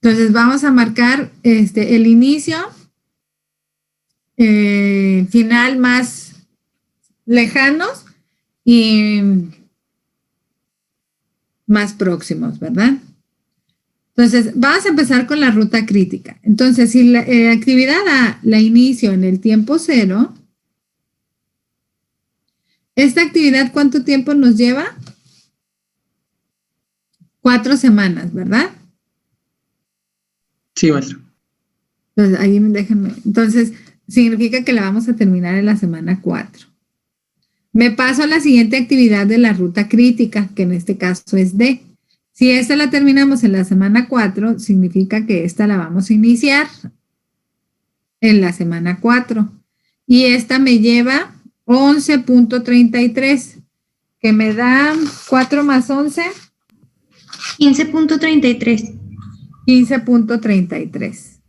Entonces vamos a marcar el inicio, final más lejanos y más próximos, ¿verdad? Entonces, vamos a empezar con la ruta crítica. Entonces, si la actividad A la inicio en el tiempo 0, ¿esta actividad cuánto tiempo nos lleva? 4 semanas, ¿verdad? Sí, maestro. Entonces, ahí déjenme. Entonces, significa que la vamos a terminar en la semana 4. Me paso a la siguiente actividad de la ruta crítica, que en este caso es D. Si esta la terminamos en la semana 4, significa que esta la vamos a iniciar en la semana 4. Y esta me lleva 11.33, que me da 4 más 11. 15.33. 15.33.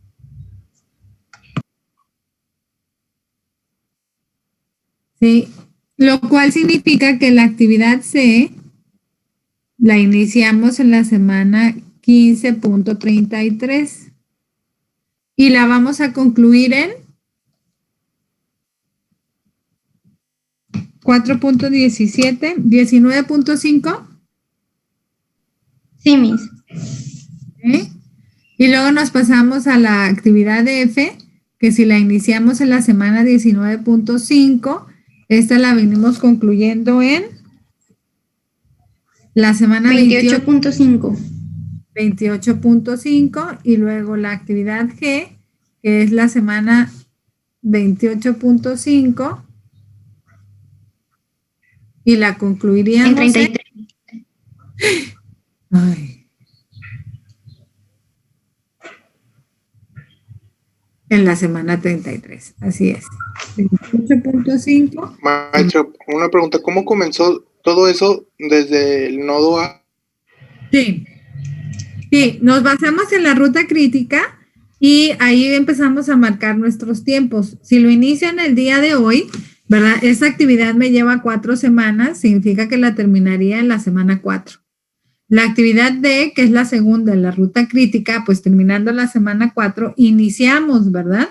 Sí, lo cual significa que la actividad C la iniciamos en la semana 15.33 y la vamos a concluir en 4.17, 19.5. Sí, Miss. ¿Sí? Y luego nos pasamos a la actividad de F, que si la iniciamos en la semana 19.5, esta la venimos concluyendo en la semana 28.5. 28.5 y luego la actividad G, que es la semana 28.5 y la concluiríamos En 33. En la semana 33, así es. 28.5. Maestro, una pregunta, ¿cómo comenzó todo eso desde el nodo A? Sí, nos basamos en la ruta crítica y ahí empezamos a marcar nuestros tiempos. Si lo inicio en el día de hoy, ¿verdad? Esa actividad me lleva 4 semanas, significa que la terminaría en la semana 4. La actividad D, que es la segunda en la ruta crítica, pues terminando la semana 4, iniciamos, ¿verdad?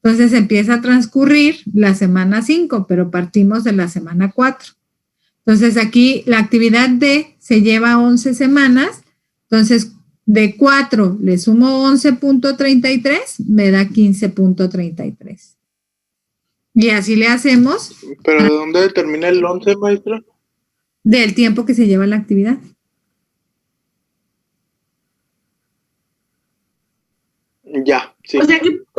Entonces empieza a transcurrir la semana 5, pero partimos de la semana 4. Entonces aquí la actividad D se lleva 11 semanas, entonces de 4 le sumo 11.33, me da 15.33. Y así le hacemos. ¿Pero de dónde determina el 11, maestra? Del tiempo que se lleva la actividad. Ya, sí. O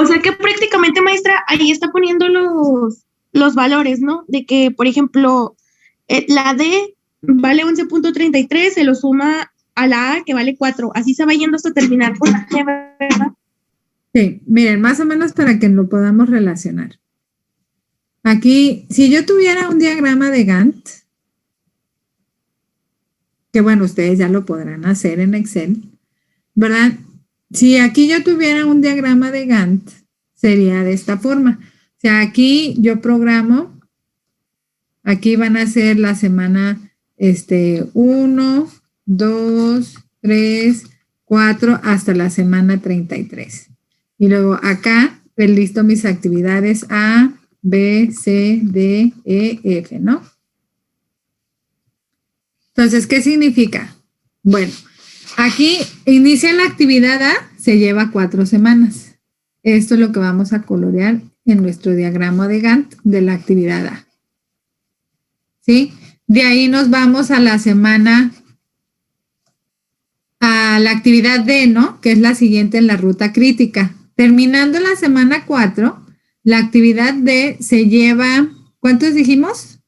sea que prácticamente, maestra, ahí está poniendo los valores, ¿no? De que, por ejemplo, la D vale 11.33, se lo suma a la A que vale 4. Así se va yendo hasta terminar con la G, ¿verdad? Sí, miren, más o menos para que lo podamos relacionar. Aquí, si yo tuviera un diagrama de Gantt, que bueno, ustedes ya lo podrán hacer en Excel, ¿verdad? Si aquí yo tuviera un diagrama de Gantt, sería de esta forma. O sea, aquí yo programo, aquí van a ser la semana 1, 2, 3, 4, hasta la semana 33. Y luego acá, pues listo mis actividades A, B, C, D, E, F, ¿no? Entonces, ¿qué significa? Bueno, aquí inicia la actividad A, se lleva 4 semanas. Esto es lo que vamos a colorear en nuestro diagrama de Gantt de la actividad A. ¿Sí? De ahí nos vamos a la semana, a la actividad D, ¿no? Que es la siguiente en la ruta crítica. Terminando la semana 4, la actividad D se lleva, ¿cuántos dijimos?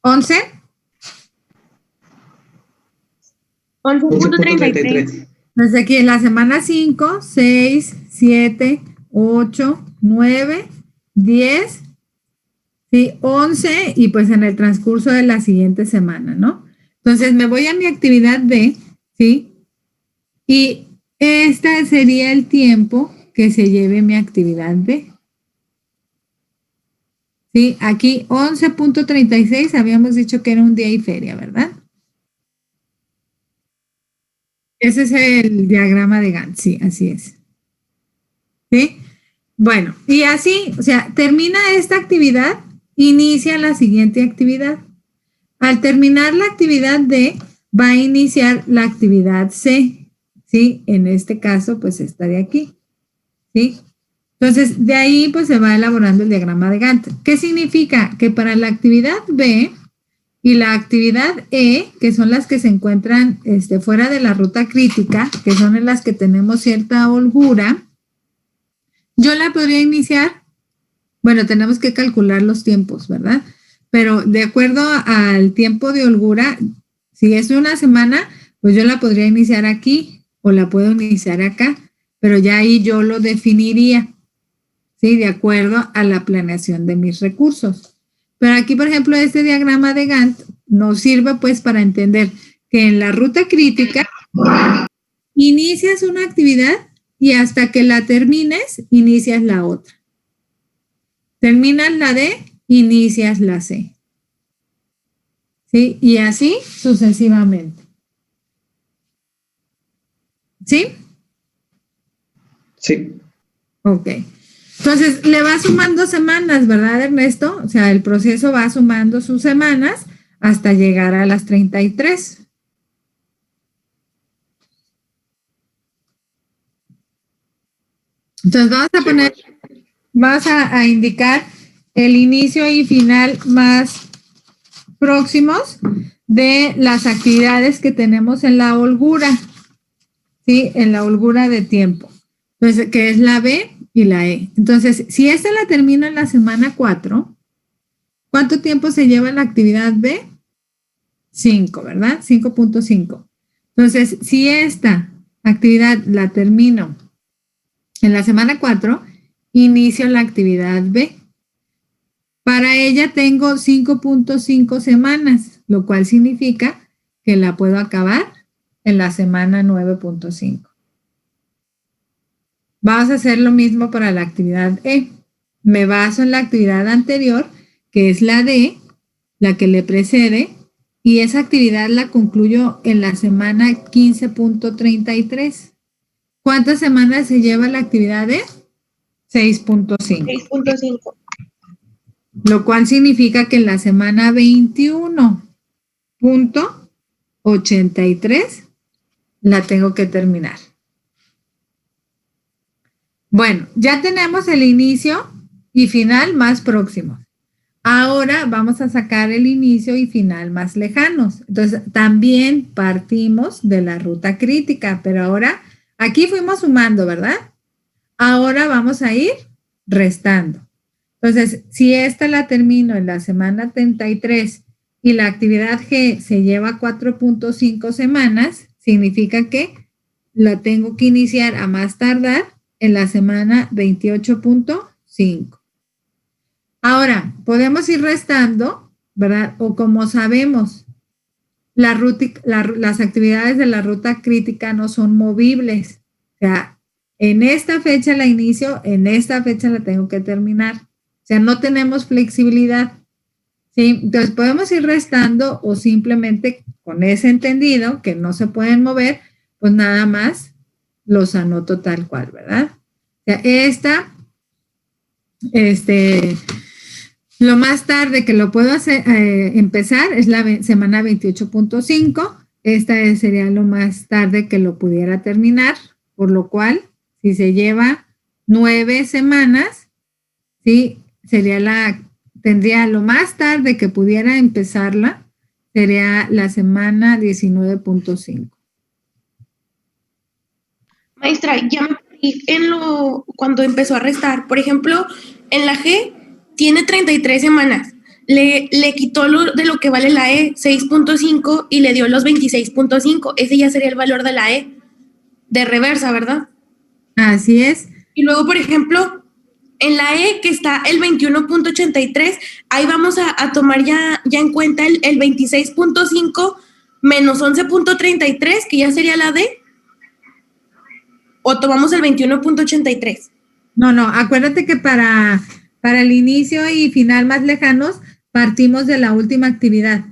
¿11? 11.33. Entonces aquí en la semana 5, 6, 7, 8, 9, 10, ¿sí? 11 y pues en el transcurso de la siguiente semana, ¿no? Entonces me voy a mi actividad D, ¿sí? Y este sería el tiempo que se lleve mi actividad D. ¿Sí? Aquí 11.36 habíamos dicho que era un día y feria, ¿verdad? Ese es el diagrama de Gantt, sí, así es. ¿Sí? Bueno, y así, o sea, termina esta actividad, inicia la siguiente actividad. Al terminar la actividad D, va a iniciar la actividad C, ¿sí? En este caso, pues esta de aquí, ¿sí? Entonces, de ahí, pues se va elaborando el diagrama de Gantt. ¿Qué significa? Que para la actividad B y la actividad E, que son las que se encuentran fuera de la ruta crítica, que son en las que tenemos cierta holgura, yo la podría iniciar, bueno, tenemos que calcular los tiempos, ¿verdad? Pero de acuerdo al tiempo de holgura, si es una semana, pues yo la podría iniciar aquí o la puedo iniciar acá, pero ya ahí yo lo definiría, ¿sí? De acuerdo a la planeación de mis recursos. Pero aquí, por ejemplo, este diagrama de Gantt nos sirve pues para entender que en la ruta crítica inicias una actividad y hasta que la termines, inicias la otra. Terminas la D, inicias la C. ¿Sí? Y así sucesivamente. ¿Sí? Sí. Ok. Entonces, le va sumando semanas, ¿verdad, Ernesto? O sea, el proceso va sumando sus semanas hasta llegar a las 33. Entonces, vamos a poner, vamos a indicar el inicio y final más próximos de las actividades que tenemos en la holgura, ¿sí? En la holgura de tiempo. Entonces, que es la B y la E. Entonces, si esta la termino en la semana 4, ¿cuánto tiempo se lleva la actividad B? 5, ¿verdad? 5.5. Entonces, si esta actividad la termino en la semana 4, inicio la actividad B. Para ella tengo 5.5 semanas, lo cual significa que la puedo acabar en la semana 9.5. Vamos a hacer lo mismo para la actividad E. Me baso en la actividad anterior, que es la D, la que le precede, y esa actividad la concluyo en la semana 15.33. ¿Cuántas semanas se lleva la actividad de? 6.5. 6.5. Lo cual significa que en la semana 21.83 la tengo que terminar. Bueno, ya tenemos el inicio y final más próximos. Ahora vamos a sacar el inicio y final más lejanos. Entonces, también partimos de la ruta crítica, pero ahora aquí fuimos sumando, ¿verdad? Ahora vamos a ir restando. Entonces, si esta la termino en la semana 33 y la actividad G se lleva 4.5 semanas, significa que la tengo que iniciar a más tardar en la semana 28.5. Ahora, podemos ir restando, ¿verdad? O como sabemos, las actividades de la ruta crítica no son movibles. O sea, en esta fecha la inicio, en esta fecha la tengo que terminar. O sea, no tenemos flexibilidad. ¿Sí? Entonces, podemos ir restando o simplemente con ese entendido que no se pueden mover, pues nada más los anoto tal cual, ¿verdad? O sea, lo más tarde que lo puedo hacer, empezar es la semana 28.5. Esta sería lo más tarde que lo pudiera terminar, por lo cual, si se lleva 9 semanas, ¿sí? Tendría lo más tarde que pudiera empezarla, sería la semana 19.5. Maestra, ya me perdí cuando empezó a restar. Por ejemplo, en la G tiene 33 semanas. Le quitó de lo que vale la E, 6.5, y le dio los 26.5. Ese ya sería el valor de la E, de reversa, ¿verdad? Así es. Y luego, por ejemplo, en la E, que está el 21.83, ahí vamos a tomar ya en cuenta el 26.5 menos 11.33, que ya sería la D. ¿O tomamos el 21.83? No, acuérdate que para el inicio y final más lejanos partimos de la última actividad.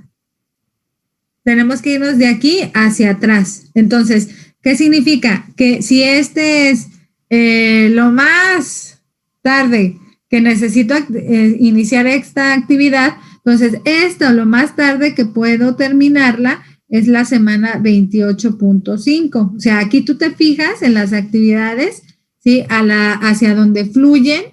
Tenemos que irnos de aquí hacia atrás. Entonces, ¿qué significa? Que si este es lo más tarde que necesito iniciar esta actividad, entonces esto lo más tarde que puedo terminarla es la semana 28.5. O sea, aquí tú te fijas en las actividades, ¿sí? Hacia donde fluyen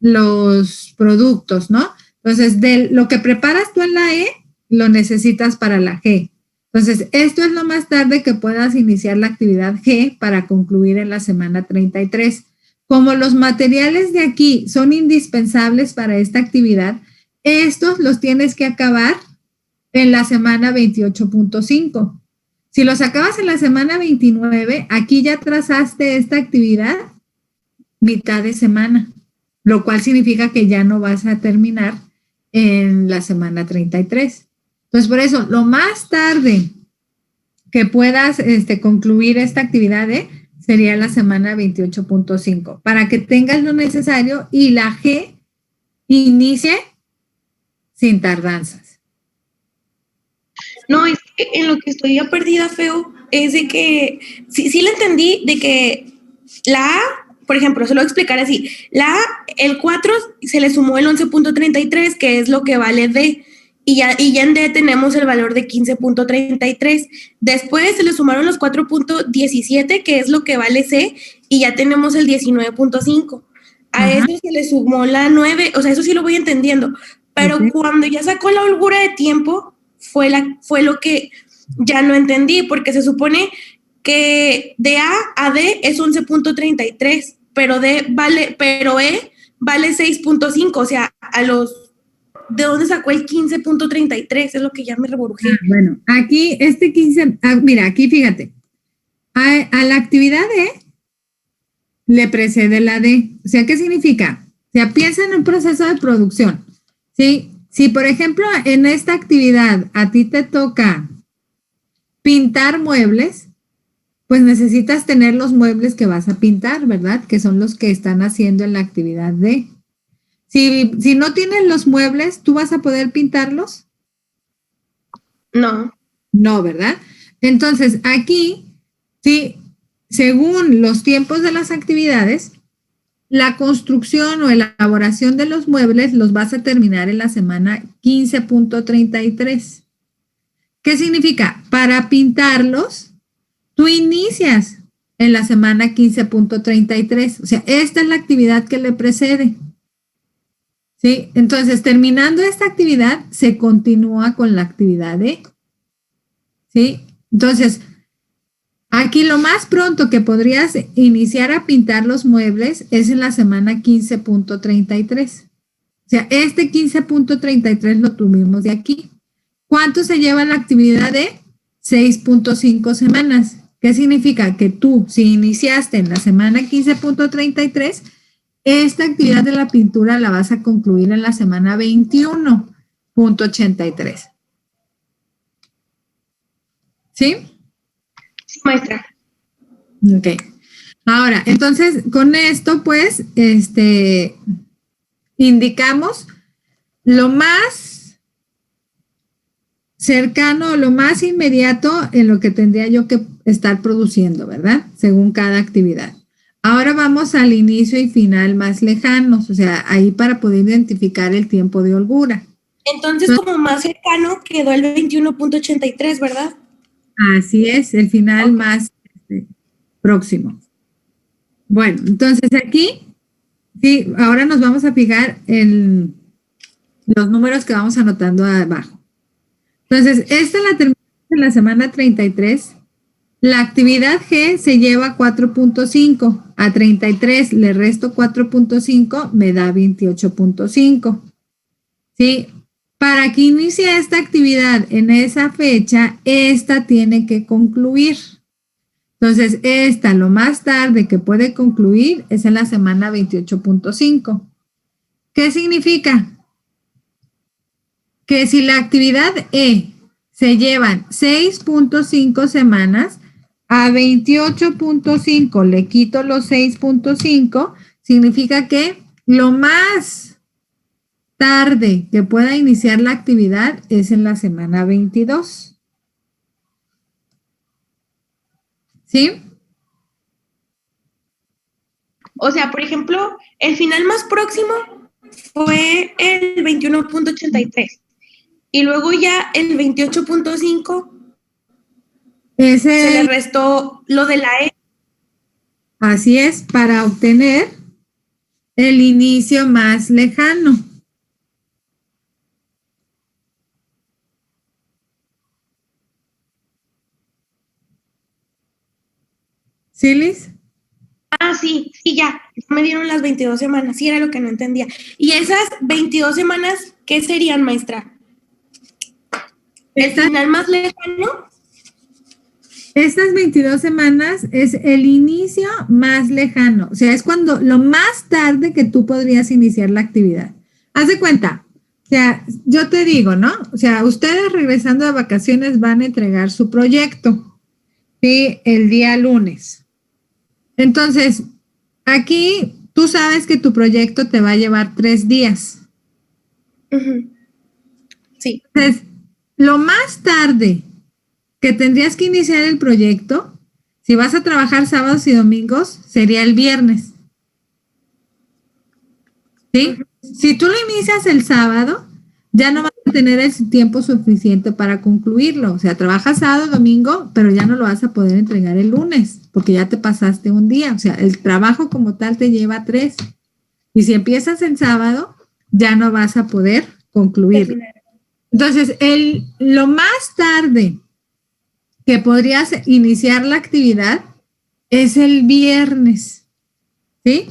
los productos, ¿no? Entonces, de lo que preparas tú en la E, lo necesitas para la G. Entonces, esto es lo más tarde que puedas iniciar la actividad G para concluir en la semana 33. Como los materiales de aquí son indispensables para esta actividad, estos los tienes que acabar en la semana 28.5. Si los acabas en la semana 29, aquí ya trazaste esta actividad mitad de semana, lo cual significa que ya no vas a terminar en la semana 33. Entonces, por eso, lo más tarde que puedas concluir esta actividad sería la semana 28.5, para que tengas lo necesario y la G inicie sin tardanzas. No, es que en lo que estoy ya perdida, feo, es de que, sí le entendí, de que la A, por ejemplo, se lo voy a explicar así, la A, el 4 se le sumó el 11.33, que es lo que vale D, y ya en D tenemos el valor de 15.33. Después se le sumaron los 4.17, que es lo que vale C, y ya tenemos el 19.5. A eso se le sumó la 9, o sea, eso sí lo voy entendiendo, pero cuando ya sacó la holgura de tiempo, fue lo que ya no entendí, porque se supone que de A a D es 11.33, pero E vale 6.5, o sea, ¿de dónde sacó el 15.33? Es lo que ya me reborujé. Bueno, aquí 15, mira, aquí fíjate, a la actividad E le precede la D. O sea, ¿qué significa? O sea, piensa en un proceso de producción, ¿sí? Si, por ejemplo, en esta actividad a ti te toca pintar muebles, pues necesitas tener los muebles que vas a pintar, ¿verdad? Que son los que están haciendo en la actividad D. Si no tienes los muebles, ¿tú vas a poder pintarlos? No. No, ¿verdad? Entonces, aquí, sí, según los tiempos de las actividades, la construcción o elaboración de los muebles los vas a terminar en la semana 15.33. ¿Qué significa? Para pintarlos, tú inicias en la semana 15.33. O sea, esta es la actividad que le precede. ¿Sí? Entonces, terminando esta actividad, se continúa con la actividad de... ¿Sí? Entonces, aquí lo más pronto que podrías iniciar a pintar los muebles es en la semana 15.33. O sea, este 15.33 lo tuvimos de aquí. ¿Cuánto se lleva la actividad de 6.5 semanas? ¿Qué significa? Que tú, si iniciaste en la semana 15.33, esta actividad de la pintura la vas a concluir en la semana 21.83. ¿Sí? Sí, maestra. Ok. Ahora, entonces, con esto, pues, indicamos lo más cercano, lo más inmediato en lo que tendría yo que estar produciendo, ¿verdad? Según cada actividad. Ahora vamos al inicio y final más lejanos, o sea, ahí para poder identificar el tiempo de holgura. Entonces, como más cercano quedó el 21.83, ¿verdad? Así es, el final más próximo. Bueno, entonces aquí, sí, ahora nos vamos a fijar en los números que vamos anotando abajo. Entonces, esta la terminamos en la semana 33. La actividad G se lleva 4.5. A 33 le resto 4.5, me da 28.5. ¿Sí? Para que inicie esta actividad en esa fecha, esta tiene que concluir. Entonces, esta lo más tarde que puede concluir es en la semana 28.5. ¿Qué significa? Que si la actividad E se llevan 6.5 semanas, a 28.5 le quito los 6.5, significa que lo más tarde que pueda iniciar la actividad es en la semana 22. ¿Sí? O sea, por ejemplo, el final más próximo fue el 21.83 y luego ya el 28.5 se le restó lo de la E. Así es, para obtener el inicio más lejano. ¿Sí, Liz? Ah, sí, ya me dieron las 22 semanas, sí era lo que no entendía. ¿Y esas 22 semanas qué serían, maestra? ¿El final más lejano? Estas 22 semanas es el inicio más lejano, o sea, es cuando lo más tarde que tú podrías iniciar la actividad. Haz de cuenta, o sea, yo te digo, ¿no? O sea, ustedes regresando de vacaciones van a entregar su proyecto, ¿sí? El día lunes. Entonces, aquí tú sabes que tu proyecto te va a llevar 3 días. Sí. Entonces, lo más tarde que tendrías que iniciar el proyecto, si vas a trabajar sábados y domingos, sería el viernes. ¿Sí? Si tú lo inicias el sábado, ya no vas a tener el tiempo suficiente para concluirlo. O sea, trabajas sábado, domingo, pero ya no lo vas a poder entregar el lunes, porque ya te pasaste un día. O sea, el trabajo como tal te lleva 3. Y si empiezas el sábado, ya no vas a poder concluirlo. Entonces, lo más tarde que podrías iniciar la actividad es el viernes, ¿sí?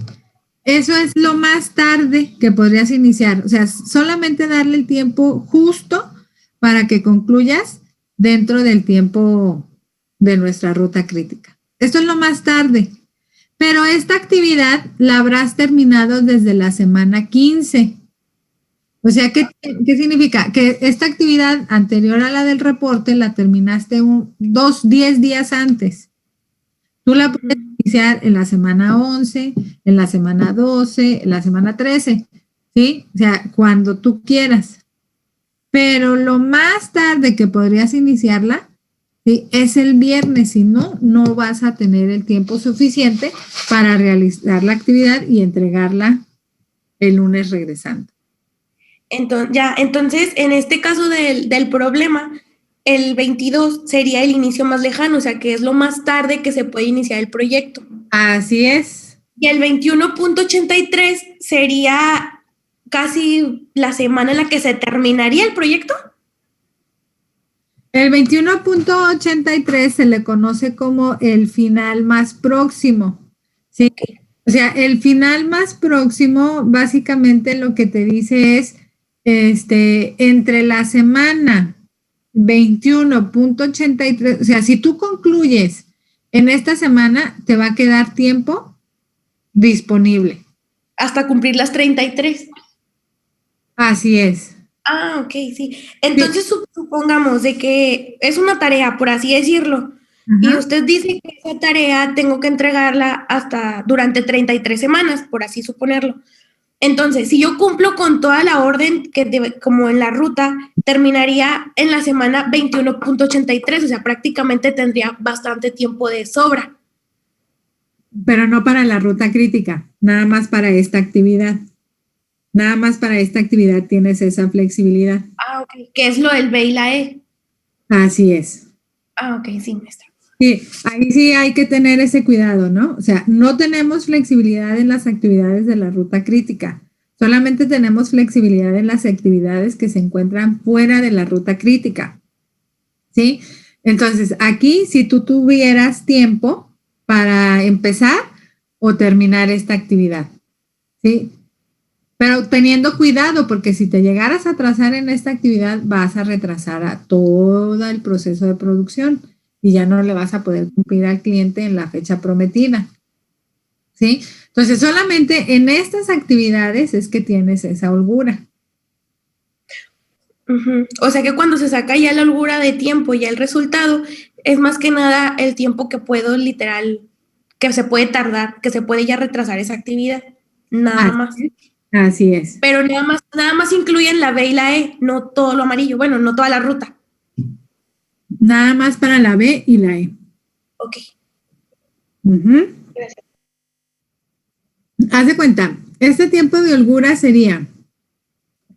Eso es lo más tarde que podrías iniciar. O sea, solamente darle el tiempo justo para que concluyas dentro del tiempo de nuestra ruta crítica. Esto es lo más tarde. Pero esta actividad la habrás terminado desde la semana 15. O sea, ¿qué significa? Que esta actividad anterior a la del reporte la terminaste 10 días antes. Tú la puedes iniciar en la semana 11, en la semana 12, en la semana 13, ¿sí? O sea, cuando tú quieras. pero lo más tarde que podrías iniciarla, ¿sí?, es el viernes. Si no, no vas a tener el tiempo suficiente para realizar la actividad y entregarla el lunes regresando. Entonces, en este caso del problema, el 22 sería el inicio más lejano, o sea, que es lo más tarde que se puede iniciar el proyecto. Así es. Y el 21.83 sería casi la semana en la que se terminaría el proyecto. El 21.83 se le conoce como el final más próximo, ¿sí? O sea, el final más próximo básicamente lo que te dice es, entre la semana 21.83, o sea, si tú concluyes en esta semana, te va a quedar tiempo disponible. Hasta cumplir las 33. Así es. Ah, ok, sí. Entonces, supongamos de que es una tarea, por así decirlo, y usted dice que esa tarea tengo que entregarla durante 33 semanas, por así suponerlo. Entonces, si yo cumplo con toda la orden como en la ruta, terminaría en la semana 21.83, o sea, prácticamente tendría bastante tiempo de sobra. Pero no para la ruta crítica, nada más para esta actividad. Nada más para esta actividad tienes esa flexibilidad. Ah, ok. ¿Qué es lo del B y la E? Así es. Ah, ok, sí, maestra. Sí, ahí sí hay que tener ese cuidado, ¿no? O sea, no tenemos flexibilidad en las actividades de la ruta crítica. Solamente tenemos flexibilidad en las actividades que se encuentran fuera de la ruta crítica. ¿Sí? Entonces, aquí, si tú tuvieras tiempo para empezar o terminar esta actividad, ¿sí? Pero teniendo cuidado, porque si te llegaras a atrasar en esta actividad, vas a retrasar a todo el proceso de producción y ya no le vas a poder cumplir al cliente en la fecha prometida. ¿Sí? Entonces, solamente en estas actividades es que tienes esa holgura. O sea que cuando se saca ya la holgura de tiempo, ya el resultado, es más que nada el tiempo que puedo literal, que se puede tardar, que se puede ya retrasar esa actividad. Nada más. Así es. Pero nada más incluyen la B y la E, no todo lo amarillo, bueno, no toda la ruta. Nada más para la B y la E. Ok. Gracias. Haz de cuenta, este tiempo de holgura sería,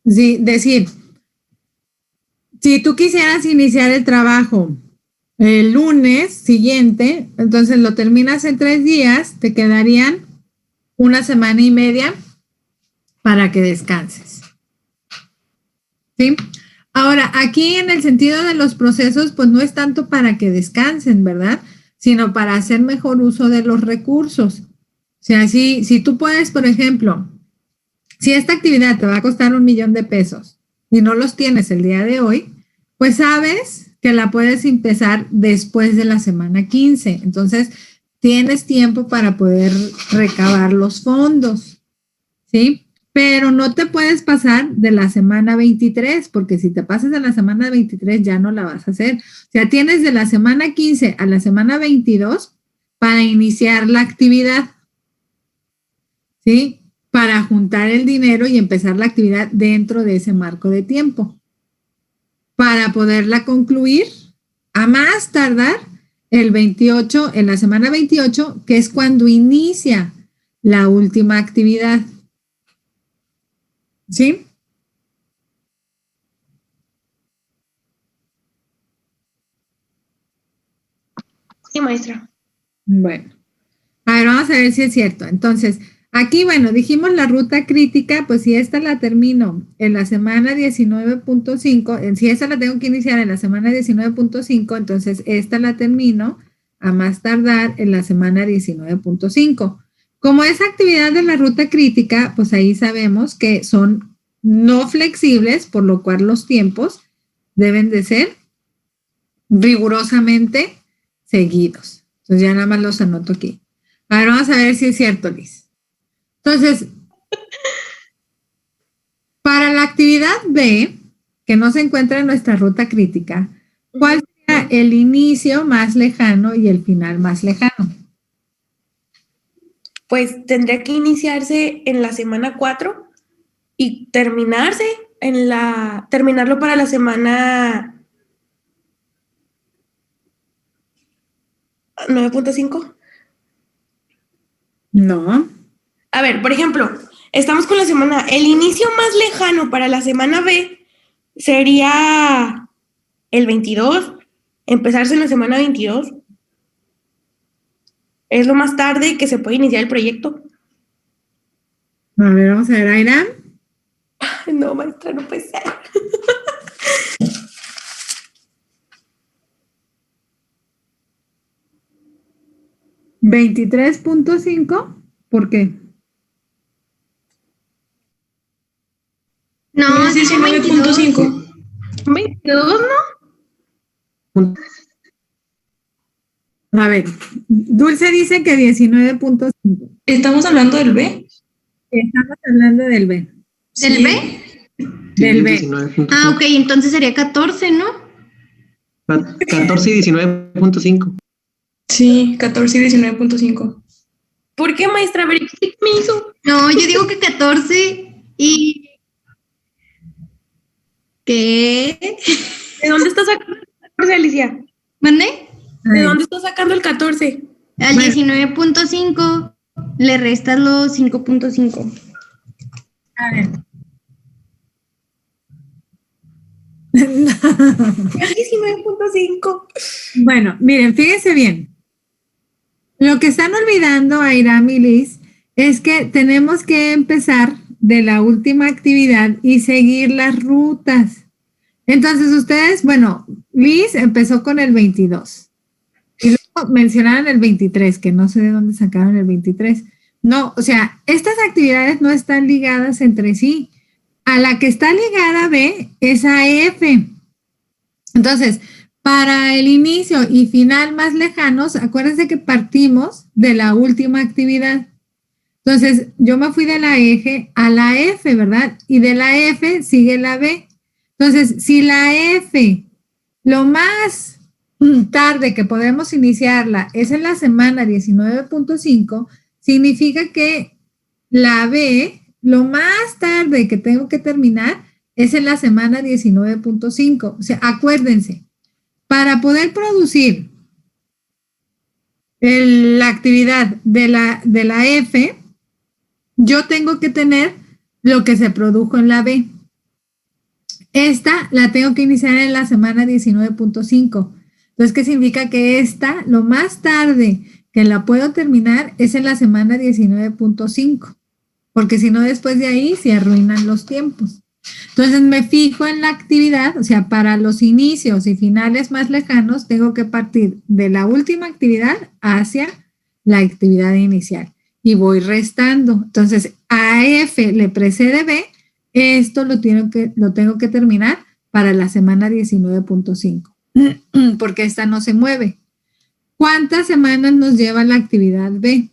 decir, si tú quisieras iniciar el trabajo el lunes siguiente, entonces lo terminas en 3 días, te quedarían 1 semana y media para que descanses. ¿Sí? Ahora, aquí en el sentido de los procesos, pues no es tanto para que descansen, ¿verdad? Sino para hacer mejor uso de los recursos. O sea, si tú puedes, por ejemplo, si esta actividad te va a costar $1,000,000 de pesos y no los tienes el día de hoy, pues sabes que la puedes empezar después de la semana 15. Entonces, tienes tiempo para poder recabar los fondos, ¿sí? Pero no te puedes pasar de la semana 23, porque si te pasas de la semana 23 ya no la vas a hacer. O sea, tienes de la semana 15 a la semana 22 para iniciar la actividad, ¿sí? Para juntar el dinero y empezar la actividad dentro de ese marco de tiempo. Para poderla concluir a más tardar el 28, en la semana 28, que es cuando inicia la última actividad. ¿Sí? Sí, maestra. Bueno, a ver, vamos a ver si es cierto. Entonces, aquí, bueno, dijimos la ruta crítica, pues si esta la termino en la semana 19.5, si esta la tengo que iniciar en la semana 19.5, entonces esta la termino a más tardar en la semana 19.5. Como es actividad de la ruta crítica, pues ahí sabemos que son no flexibles, por lo cual los tiempos deben de ser rigurosamente seguidos. Entonces ya nada más los anoto aquí. A ver, vamos a ver si es cierto, Liz. Entonces, para la actividad B, que no se encuentra en nuestra ruta crítica, ¿cuál sería el inicio más lejano y el final más lejano? Pues tendría que iniciarse en la semana 4 y terminarse terminarlo para la semana 9.5. No. A ver, por ejemplo, estamos con la semana, el inicio más lejano para la semana B sería el 22, empezarse en la semana 22. Es lo más tarde que se puede iniciar el proyecto. A ver, vamos a ver, Airam. No, maestra, no puede ser. ¿23.5? ¿Por qué? No, Es dijo 19.5. 22, ¿no? A ver, Dulce dice que 19.5. ¿Estamos hablando del B? Estamos hablando del B. ¿Del Sí. B? Del B. 19.5. Ah, ok, entonces sería 14, ¿no? 14 y 19.5. Sí, 14 y 19.5. ¿Por qué, maestra? A ver, explíqueme eso. No, yo digo que 14 y... ¿Qué? ¿De dónde está sacando el 14, Alicia? ¿Mande? ¿De dónde está sacando el 14? Al 19.5 le restas los 5.5. A ver. 19.5. Bueno, miren, fíjense bien. Lo que están olvidando, Airam y Liz, es que tenemos que empezar de la última actividad y seguir las rutas. Entonces, ustedes, bueno, Liz empezó con el 22. Y luego mencionaron el 23, que no sé de dónde sacaron el 23. No, o sea, estas actividades no están ligadas entre sí. A la que está ligada B es a F. Entonces, para el inicio y final más lejanos, acuérdense que partimos de la última actividad. Entonces, yo me fui de la eje a la F, ¿verdad? Y de la F sigue la B. Entonces, si la F, lo más tarde que podemos iniciarla es en la semana 19.5, significa que la B, lo más tarde que tengo que terminar es en la semana 19.5. O sea, acuérdense, para poder producir la actividad de la F, yo tengo que tener lo que se produjo en la B. Esta la tengo que iniciar en la semana 19.5. Entonces, ¿qué significa? Que esta, lo más tarde que la puedo terminar es en la semana 19.5, porque si no, después de ahí se arruinan los tiempos. Entonces, me fijo en la actividad, o sea, para los inicios y finales más lejanos, tengo que partir de la última actividad hacia la actividad inicial y voy restando. Entonces, a F le precede B, esto lo tengo que terminar para la semana 19.5, porque esta no se mueve. ¿Cuántas semanas nos lleva la actividad B?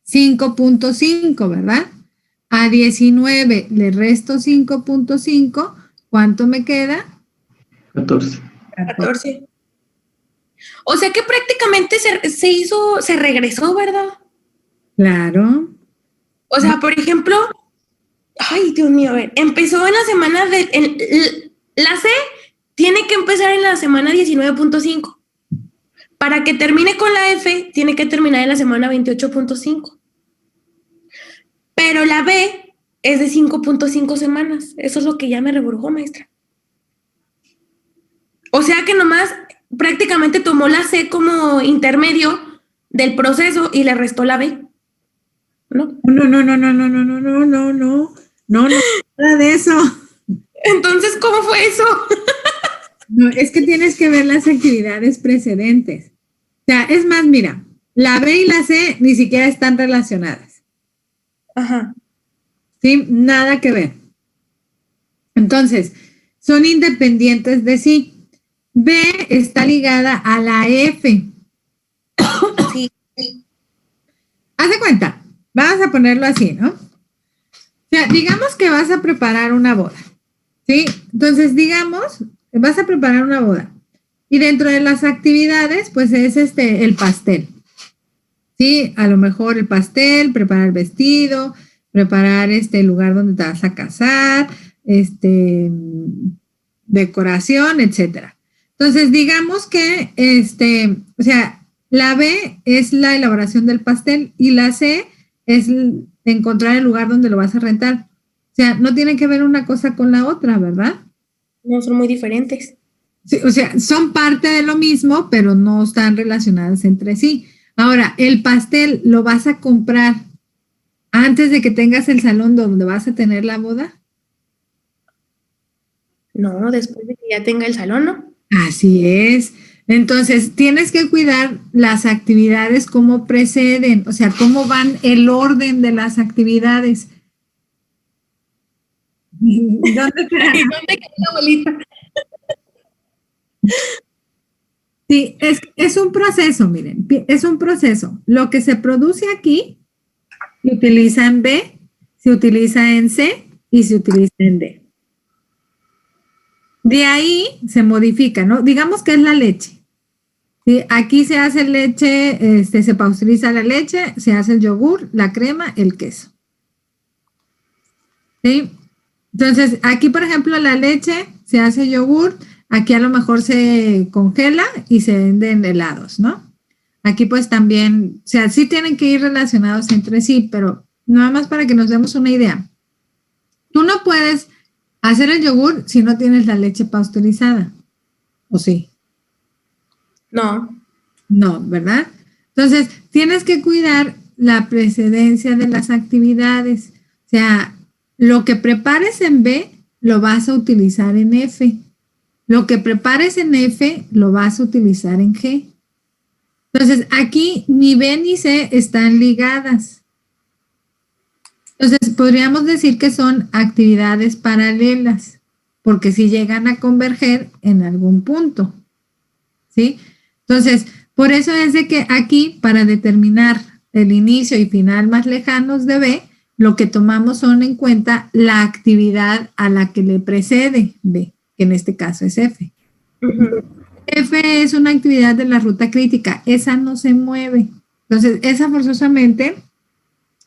5.5, ¿verdad? A 19 le resto 5.5, ¿cuánto me queda? 14. 14. O sea que prácticamente se regresó, ¿verdad? Claro. O sea, por ejemplo, ay, Dios mío, a ver, empezó en la semana la C tiene que empezar en la semana 19.5. Para que termine con la F, tiene que terminar en la semana 28.5. Pero la B es de 5.5 semanas. Eso es lo que ya me rebrujó, maestra. O sea que nomás prácticamente tomó la C como intermedio del proceso y le restó la B. ¿No? No, nada de eso. Entonces, ¿cómo fue eso? No, es que tienes que ver las actividades precedentes. O sea, es más, mira, la B y la C ni siquiera están relacionadas. Ajá. ¿Sí? Nada que ver. Entonces, son independientes de sí. B está ligada a la F. Sí. Haz de cuenta, vamos a ponerlo así, ¿no? O sea, digamos que vas a preparar una boda, ¿sí? Entonces, digamos, vas a preparar una boda. Y dentro de las actividades, pues es el pastel. Sí, a lo mejor el pastel, preparar el vestido, preparar el lugar donde te vas a casar, decoración, etcétera. Entonces, digamos que, o sea, la B es la elaboración del pastel y la C es encontrar el lugar donde lo vas a rentar. O sea, no tiene que ver una cosa con la otra, ¿verdad? No, son muy diferentes. Sí, o sea, son parte de lo mismo, pero no están relacionadas entre sí. Ahora, el pastel lo vas a comprar antes de que tengas el salón donde vas a tener la boda. No, después de que ya tenga el salón, ¿no? Así es. Entonces, tienes que cuidar las actividades cómo preceden, o sea, cómo van el orden de las actividades. ¿Dónde está? ¿Y dónde quedó la abuelita? Sí, es un proceso, miren, es un proceso. Lo que se produce aquí se utiliza en B, se utiliza en C y se utiliza en D. De ahí se modifica, ¿no? Digamos que es la leche. ¿Sí? Aquí se hace leche, se pasteuriza la leche, se hace el yogur, la crema, el queso. ¿Sí? Entonces, aquí, por ejemplo, la leche se hace yogur, aquí a lo mejor se congela y se venden helados, ¿no? Aquí pues también, o sea, sí tienen que ir relacionados entre sí, pero nada más para que nos demos una idea. Tú no puedes hacer el yogur si no tienes la leche pasteurizada, ¿o sí? No. No, ¿verdad? Entonces, tienes que cuidar la precedencia de las actividades. O sea, lo que prepares en B, lo vas a utilizar en F. Lo que prepares en F, lo vas a utilizar en G. Entonces, aquí ni B ni C están ligadas. Entonces, podríamos decir que son actividades paralelas, porque si llegan a converger en algún punto, ¿sí? Entonces, por eso es de que aquí, para determinar el inicio y final más lejanos de B, lo que tomamos son en cuenta la actividad a la que le precede B, que en este caso es F. F es una actividad de la ruta crítica, esa no se mueve. Entonces, esa forzosamente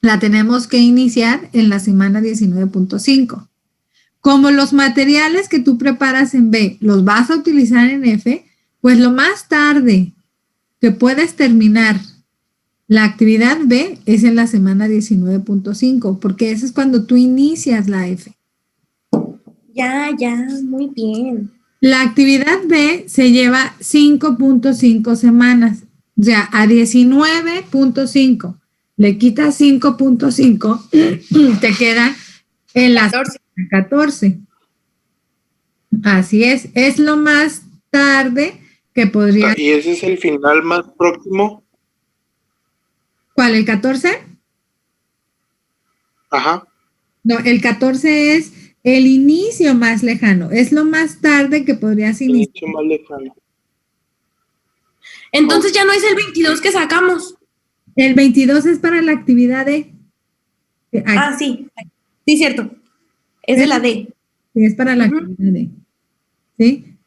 la tenemos que iniciar en la semana 19.5. Como los materiales que tú preparas en B los vas a utilizar en F, pues lo más tarde que puedes terminar la actividad B es en la semana 19.5, porque eso es cuando tú inicias la F. Ya, muy bien. La actividad B se lleva 5.5 semanas, o sea, a 19.5 le quitas 5.5, te queda en las 14. Así es lo más tarde que podría. ¿Y ese es el final más próximo? ¿Cuál, el 14? Ajá. No, el 14 es el inicio más lejano, es lo más tarde que podrías iniciar. Inicio más lejano. Entonces ya no es el 22 que sacamos. El 22 es para la actividad D. Ah, sí. Sí, cierto. Es de la D. Sí, es para la actividad D. ¿Sí?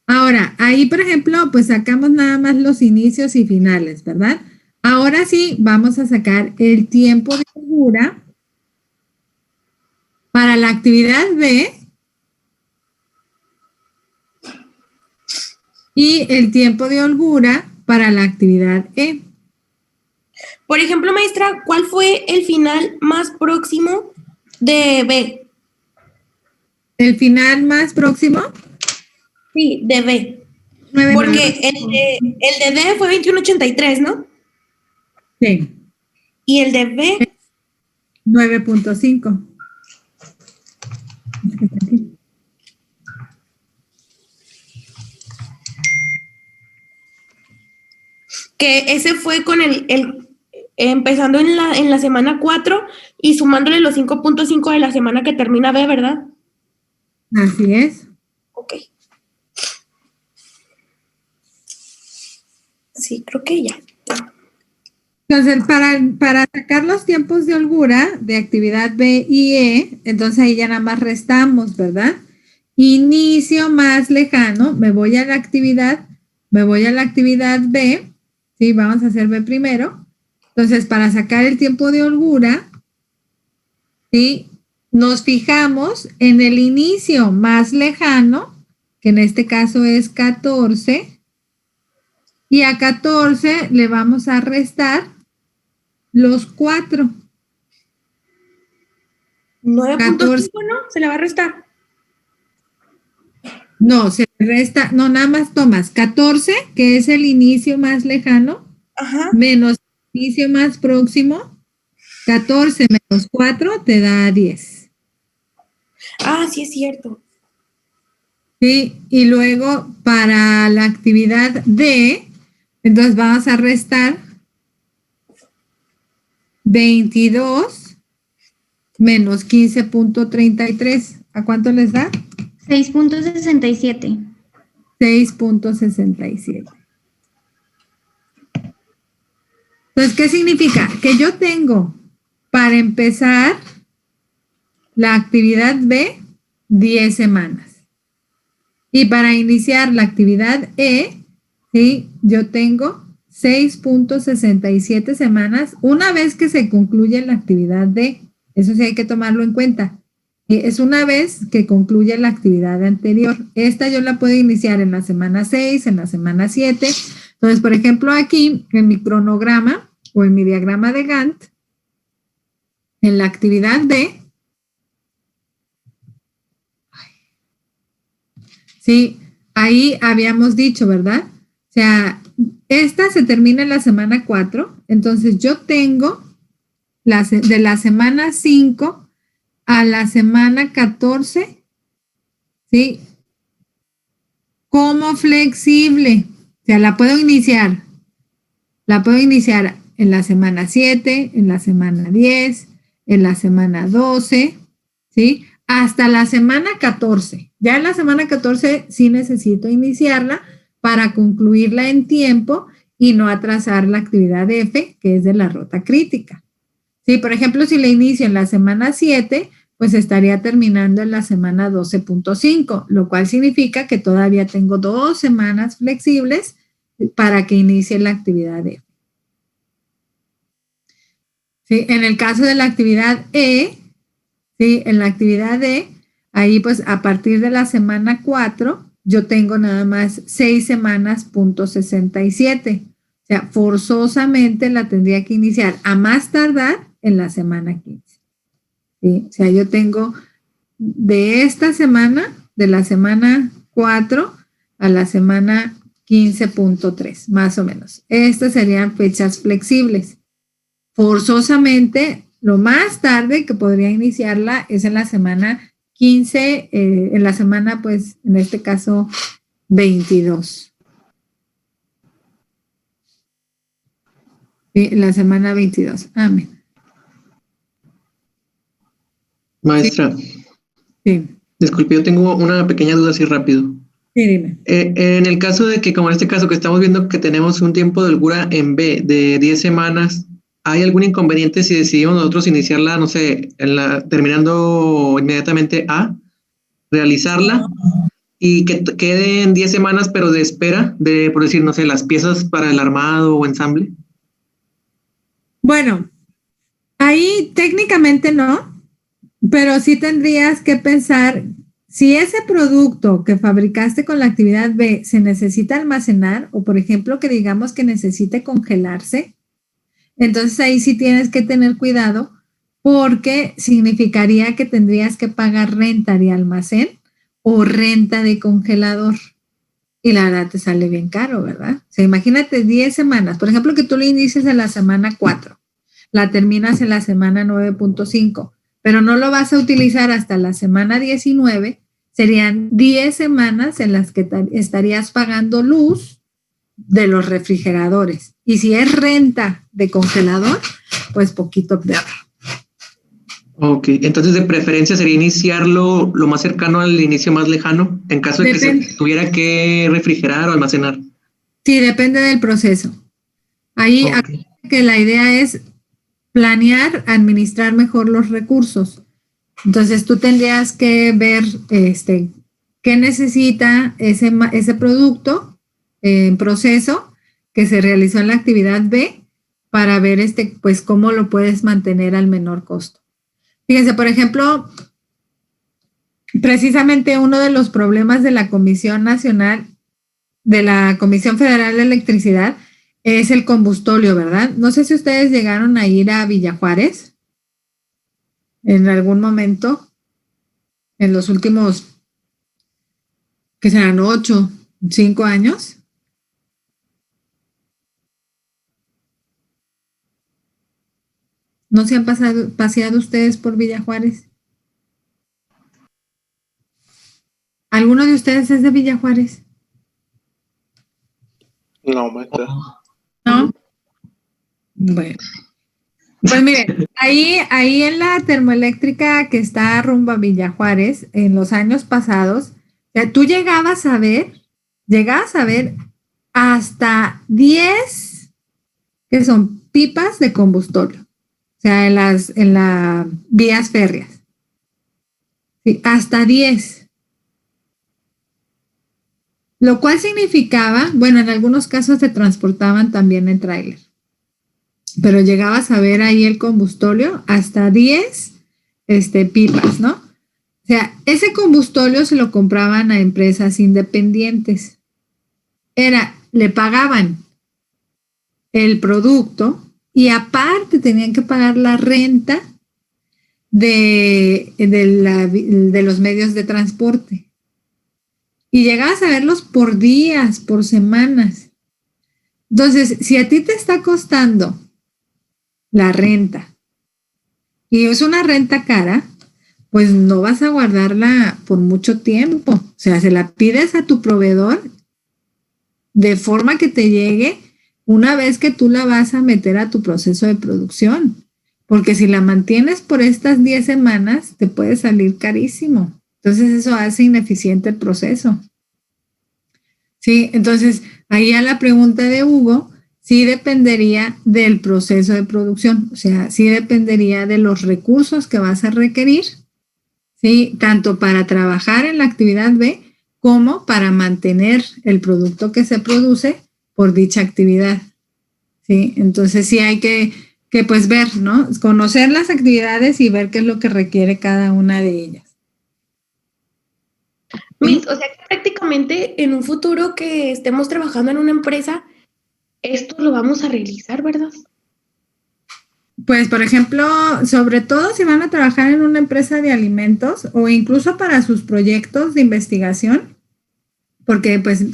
Ahora, ahí, por ejemplo, pues sacamos nada más los inicios y finales, ¿verdad? Ahora sí, vamos a sacar el tiempo de holgura para la actividad B y el tiempo de holgura para la actividad E. Por ejemplo, maestra, ¿cuál fue el final más próximo de B? ¿El final más próximo? Sí, de B. 9, Porque el de D fue 21.83, ¿no? Sí. Y el de B 9.5. que ese fue con empezando en la semana 4 y sumándole los 5.5 de la semana que termina B, ¿verdad? Así es. Ok. Sí, creo que ya. Entonces, para sacar los tiempos de holgura de actividad B y E, entonces ahí ya nada más restamos, ¿verdad? Inicio más lejano, me voy a la actividad B, ¿sí? Vamos a hacer B primero. Entonces, para sacar el tiempo de holgura, ¿sí? Nos fijamos en el inicio más lejano, que en este caso es 14, y a 14 le vamos a restar los 4. 9.5, ¿no? Se le va a restar. No, se resta, no, nada más tomas 14, que es el inicio más lejano, Ajá. menos el inicio más próximo, 14 menos 4 te da 10. Ah, sí es cierto. Sí, y luego para la actividad D, entonces vamos a restar 22 menos 15.33. ¿A cuánto les da? 6.67. 6.67. Entonces, ¿qué significa? Que yo tengo, para empezar, la actividad B, 10 semanas. Y para iniciar la actividad E, ¿sí? Yo tengo 6.67 semanas una vez que se concluye la actividad D. Eso sí hay que tomarlo en cuenta. Es una vez que concluye la actividad anterior. Esta yo la puedo iniciar en la semana 6, en la semana 7. Entonces, por ejemplo, aquí en mi cronograma o en mi diagrama de Gantt, en la actividad D, sí, ahí habíamos dicho, ¿verdad? O sea, esta se termina en la semana 4, entonces yo tengo de la semana 5 a la semana 14, ¿sí? Como flexible, o sea, la puedo iniciar en la semana 7, en la semana 10, en la semana 12, ¿sí? Hasta la semana 14. Ya en la semana 14 sí necesito iniciarla para concluirla en tiempo y no atrasar la actividad F, que es de la ruta crítica. Sí, por ejemplo, si la inicio en la semana 7, pues estaría terminando en la semana 12.5, lo cual significa que todavía tengo 2 semanas flexibles para que inicie la actividad F. Sí, en el caso de la actividad E, sí, en la actividad E, ahí pues a partir de la semana 4, yo tengo nada más 6 semanas, .67. O sea, forzosamente la tendría que iniciar a más tardar en la semana 15. ¿Sí? O sea, yo tengo de esta semana, de la semana 4 a la semana 15.3, más o menos. Estas serían fechas flexibles. Forzosamente, lo más tarde que podría iniciarla es en la semana 15, en la semana, pues, en este caso, 22. Sí, en la semana 22. Amén. Maestra, Sí, disculpe, yo tengo una pequeña duda así rápido. sí, dime. En el caso de que, como en este caso que estamos viendo que tenemos un tiempo de holgura en B de 10 semanas, ¿hay algún inconveniente si decidimos nosotros iniciarla, no sé, terminando inmediatamente A, realizarla y que queden 10 semanas pero de espera de, por decir, no sé, las piezas para el armado o ensamble? Bueno, ahí técnicamente no, pero sí tendrías que pensar si ese producto que fabricaste con la actividad B se necesita almacenar o, por ejemplo, que digamos que necesite congelarse, entonces ahí sí tienes que tener cuidado porque significaría que tendrías que pagar renta de almacén o renta de congelador. Y la verdad te sale bien caro, ¿verdad? O sea, imagínate 10 semanas. Por ejemplo, que tú lo inicies en la semana 4, la terminas en la semana 9.5, pero no lo vas a utilizar hasta la semana 19, serían 10 semanas en las que estarías pagando luz de los refrigeradores. Y si es renta de congelador, pues poquito peor. Ok, entonces de preferencia sería iniciarlo lo más cercano al inicio más lejano, en caso de que se tuviera que refrigerar o almacenar. Sí, depende del proceso. Ahí Okay. que la idea es planear, administrar mejor los recursos. Entonces tú tendrías que ver qué necesita ese producto en proceso que se realizó en la actividad B para ver pues cómo lo puedes mantener al menor costo. Fíjense, por ejemplo, precisamente uno de los problemas de la Comisión Nacional, de la Comisión Federal de Electricidad, es el combustóleo, ¿verdad? No sé si ustedes llegaron a ir a Villa Juárez en algún momento, en los últimos, que serán 8, 5 años. ¿No se han paseado ustedes por Villa Juárez? ¿Alguno de ustedes es de Villa Juárez? No, maestra. ¿No? Bueno. Pues miren, ahí en la termoeléctrica que está rumbo a Villa Juárez, en los años pasados, tú llegabas a ver hasta 10 que son pipas de combustóleo, o sea, en las vías férreas. Sí, hasta 10. Lo cual significaba, bueno, en algunos casos se transportaban también en tráiler, pero llegabas a ver ahí el combustóleo hasta 10 pipas, ¿no? O sea, ese combustóleo se lo compraban a empresas independientes. Le pagaban el producto y aparte tenían que pagar la renta de los medios de transporte. Y llegabas a verlos por días, por semanas. Entonces, si a ti te está costando la renta y es una renta cara, pues no vas a guardarla por mucho tiempo. O sea, se la pides a tu proveedor de forma que te llegue una vez que tú la vas a meter a tu proceso de producción. Porque si la mantienes por estas 10 semanas, te puede salir carísimo. Entonces eso hace ineficiente el proceso. Sí, entonces ahí a la pregunta de Hugo, sí dependería del proceso de producción, o sea, sí dependería de los recursos que vas a requerir, ¿sí? Tanto para trabajar en la actividad B como para mantener el producto que se produce por dicha actividad, ¿sí? Entonces sí hay que pues ver, ¿no? Conocer las actividades y ver qué es lo que requiere cada una de ellas. Miss, o sea que prácticamente en un futuro que estemos trabajando en una empresa, esto lo vamos a realizar, ¿verdad? Pues, por ejemplo, sobre todo si van a trabajar en una empresa de alimentos o incluso para sus proyectos de investigación, porque pues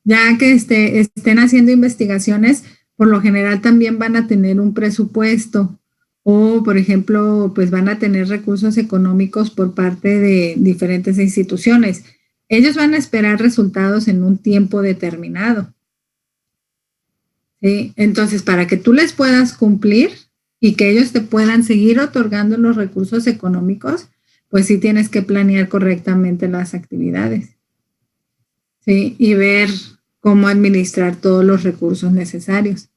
ya que estén haciendo investigaciones, por lo general también van a tener un presupuesto o, por ejemplo, pues van a tener recursos económicos por parte de diferentes instituciones. Ellos van a esperar resultados en un tiempo determinado. ¿Sí? Entonces, para que tú les puedas cumplir y que ellos te puedan seguir otorgando los recursos económicos, pues sí tienes que planear correctamente las actividades. ¿Sí? Y ver cómo administrar todos los recursos necesarios.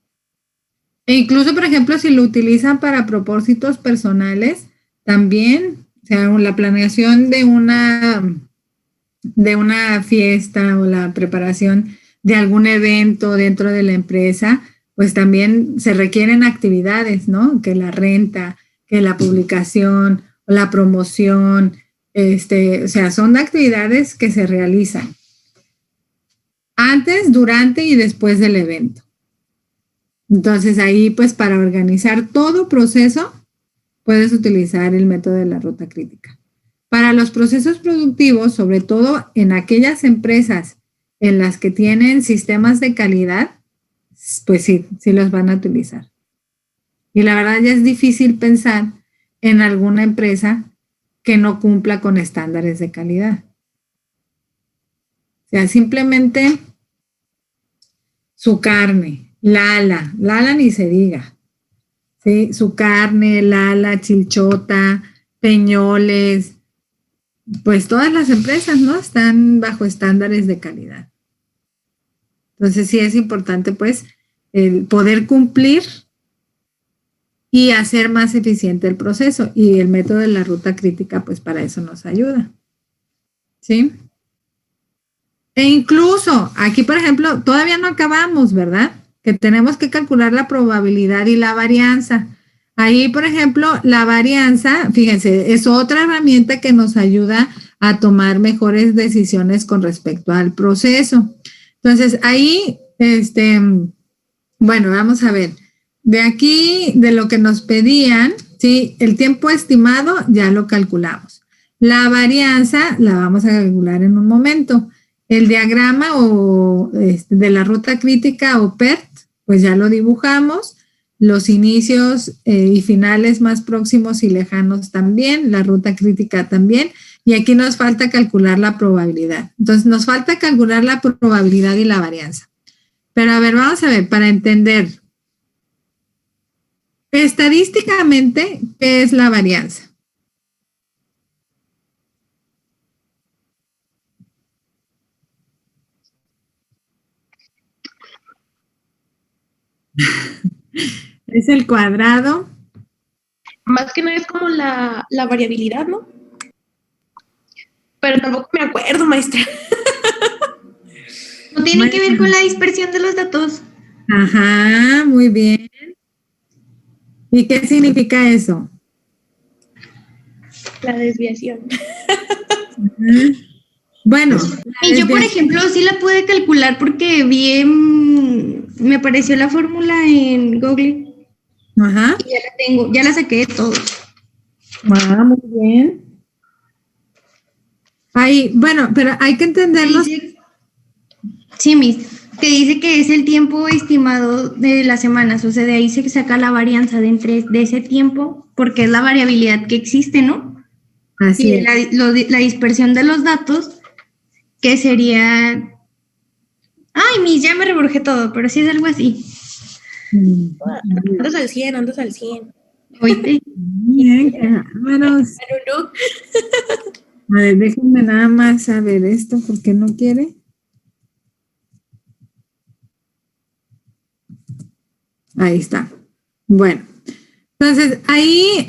E incluso, por ejemplo, si lo utilizan para propósitos personales, también, o sea, la planeación de una fiesta o la preparación de algún evento dentro de la empresa, pues también se requieren actividades, ¿no? Que la renta, que la publicación o la promoción, o sea, son actividades que se realizan antes, durante y después del evento. Entonces ahí, pues para organizar todo proceso, puedes utilizar el método de la ruta crítica. Para los procesos productivos, sobre todo en aquellas empresas en las que tienen sistemas de calidad, pues sí los van a utilizar. Y la verdad ya es difícil pensar en alguna empresa que no cumpla con estándares de calidad. O sea, simplemente su carne, Lala ni se diga, ¿sí? Su carne, Lala, Chilchota, Peñoles, pues todas las empresas, ¿no? Están bajo estándares de calidad. Entonces sí es importante, pues, el poder cumplir y hacer más eficiente el proceso. Y el método de la ruta crítica, pues, para eso nos ayuda. ¿Sí? E incluso, aquí, por ejemplo, todavía no acabamos, ¿verdad? Que tenemos que calcular la probabilidad y la varianza. Ahí, por ejemplo, la varianza, fíjense, es otra herramienta que nos ayuda a tomar mejores decisiones con respecto al proceso. Entonces, ahí, bueno, vamos a ver. De aquí, de lo que nos pedían, ¿sí? El tiempo estimado ya lo calculamos. La varianza la vamos a calcular en un momento. El diagrama de la ruta crítica o PERT, pues ya lo dibujamos. Los inicios y finales más próximos y lejanos también, la ruta crítica también. Y aquí nos falta calcular la probabilidad. Entonces, nos falta calcular la probabilidad y la varianza. Pero a ver, vamos a ver, para entender. Estadísticamente, ¿qué es la varianza? Es el cuadrado. Más que nada es como la variabilidad, ¿no? Pero tampoco me acuerdo, maestra. No tiene que ver con la dispersión de los datos. Ajá, muy bien. ¿Y qué significa eso? La desviación. Bueno. Y yo, por ejemplo, sí la pude calcular porque me apareció la fórmula en Google. Ajá. Y ya la tengo, ya la saqué de todo. Ah, muy bien. Ahí, bueno, pero hay que entenderlo. Sí, Miss, que dice que es el tiempo estimado de las semanas, o sea, de ahí se saca la varianza de ese tiempo, porque es la variabilidad que existe, ¿no? Así es. La dispersión de los datos, que sería... Ay, Miss, ya me rebrujé todo, pero sí es algo así. Andas al 100, andas al 100. Oíste. Bien, qué bárbaros. A ver, déjenme nada más saber esto, porque no quiere. Ahí está. Bueno, entonces ahí,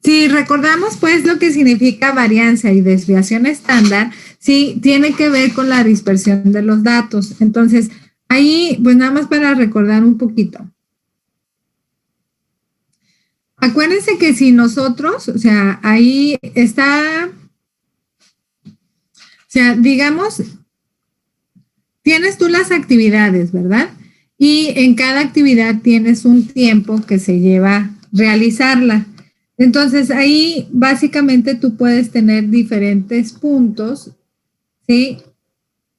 si recordamos pues lo que significa varianza y desviación estándar, sí, tiene que ver con la dispersión de los datos. Entonces, ahí, pues nada más para recordar un poquito. Acuérdense que si nosotros, o sea, ahí está, o sea, digamos, tienes tú las actividades, ¿verdad? Y en cada actividad tienes un tiempo que se lleva realizarla. Entonces ahí básicamente tú puedes tener diferentes puntos, ¿sí?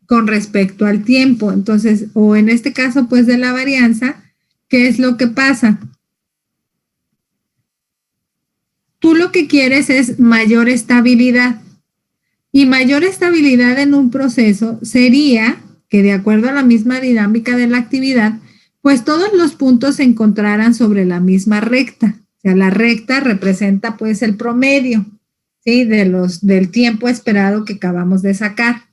Con respecto al tiempo. Entonces, o en este caso pues de la varianza, ¿qué es lo que pasa? Tú lo que quieres es mayor estabilidad. Y mayor estabilidad en un proceso sería que de acuerdo a la misma dinámica de la actividad, pues todos los puntos se encontraran sobre la misma recta. O sea, la recta representa pues el promedio, ¿sí? Del tiempo esperado que acabamos de sacar.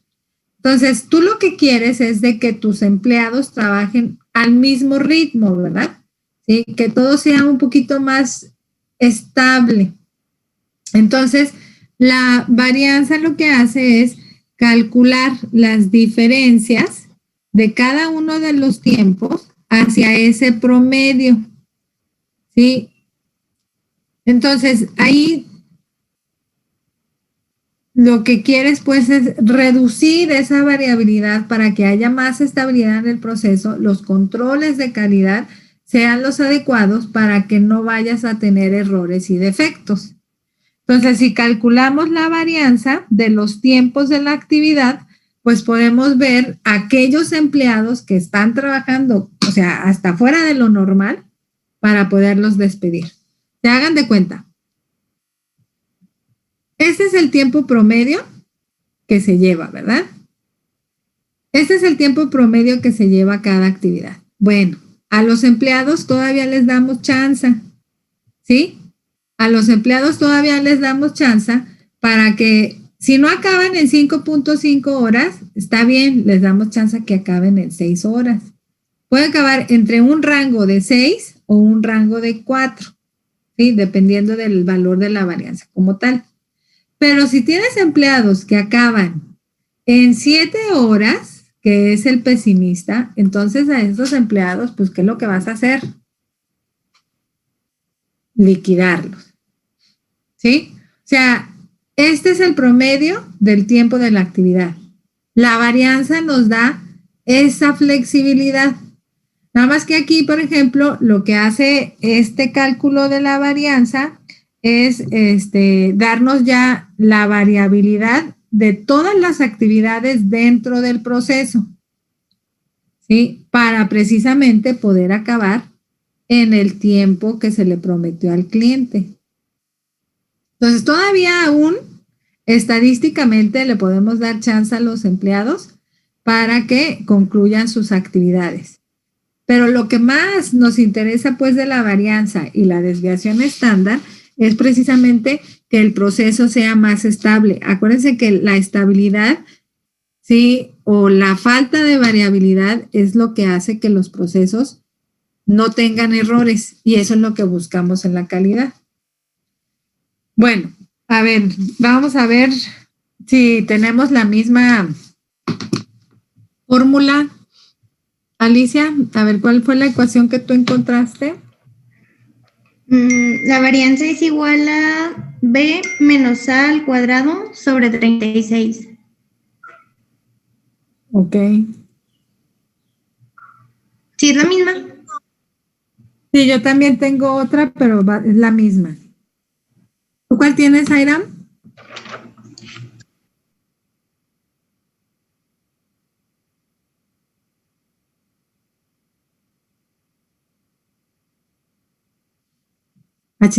Entonces, tú lo que quieres es de que tus empleados trabajen al mismo ritmo, ¿verdad? ¿Sí? Que todo sea un poquito más estable. Entonces, la varianza lo que hace es calcular las diferencias de cada uno de los tiempos hacia ese promedio, ¿sí? Entonces, ahí lo que quieres pues es reducir esa variabilidad para que haya más estabilidad en el proceso, los controles de calidad sean los adecuados para que no vayas a tener errores y defectos. Entonces, si calculamos la varianza de los tiempos de la actividad, pues podemos ver aquellos empleados que están trabajando, o sea, hasta fuera de lo normal, para poderlos despedir. Se hagan de cuenta. Este es el tiempo promedio que se lleva, ¿verdad? Este es el tiempo promedio que se lleva cada actividad. Bueno, a los empleados todavía les damos chance, ¿sí? A los empleados todavía les damos chance para que, si no acaban en 5.5 horas, está bien, les damos chance que acaben en 6 horas. Puede acabar entre un rango de 6 o un rango de 4, ¿sí? Dependiendo del valor de la varianza como tal. Pero si tienes empleados que acaban en 7 horas, que es el pesimista, entonces a esos empleados, pues, ¿qué es lo que vas a hacer? liquidarlos. ¿Sí? O sea, este es el promedio del tiempo de la actividad. La varianza nos da esa flexibilidad. Nada más que aquí, por ejemplo, lo que hace este cálculo de la varianza es darnos ya la variabilidad de todas las actividades dentro del proceso, ¿sí? Para precisamente poder acabar en el tiempo que se le prometió al cliente. Entonces, todavía aún estadísticamente le podemos dar chance a los empleados para que concluyan sus actividades. Pero lo que más nos interesa pues de la varianza y la desviación estándar es precisamente que el proceso sea más estable. Acuérdense que la estabilidad, sí, o la falta de variabilidad es lo que hace que los procesos no tengan errores y eso es lo que buscamos en la calidad. Bueno, a ver, vamos a ver si tenemos la misma fórmula. Alicia, a ver, ¿cuál fue la ecuación que tú encontraste? La varianza es igual a B menos A al cuadrado sobre 36. Ok. ¿Sí es la misma? Sí, yo también tengo otra, pero es la misma. ¿Tú cuál tienes, Airam?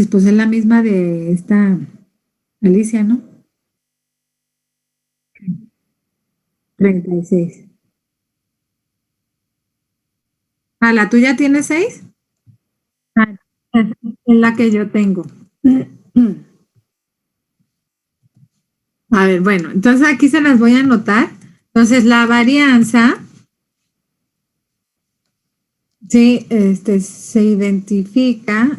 Pues es la misma de esta Alicia, ¿no? 36. Ah, ¿la tuya tiene 6? Ah, es la que yo tengo. A ver, bueno, entonces aquí se las voy a anotar. Entonces, la varianza, sí, se identifica.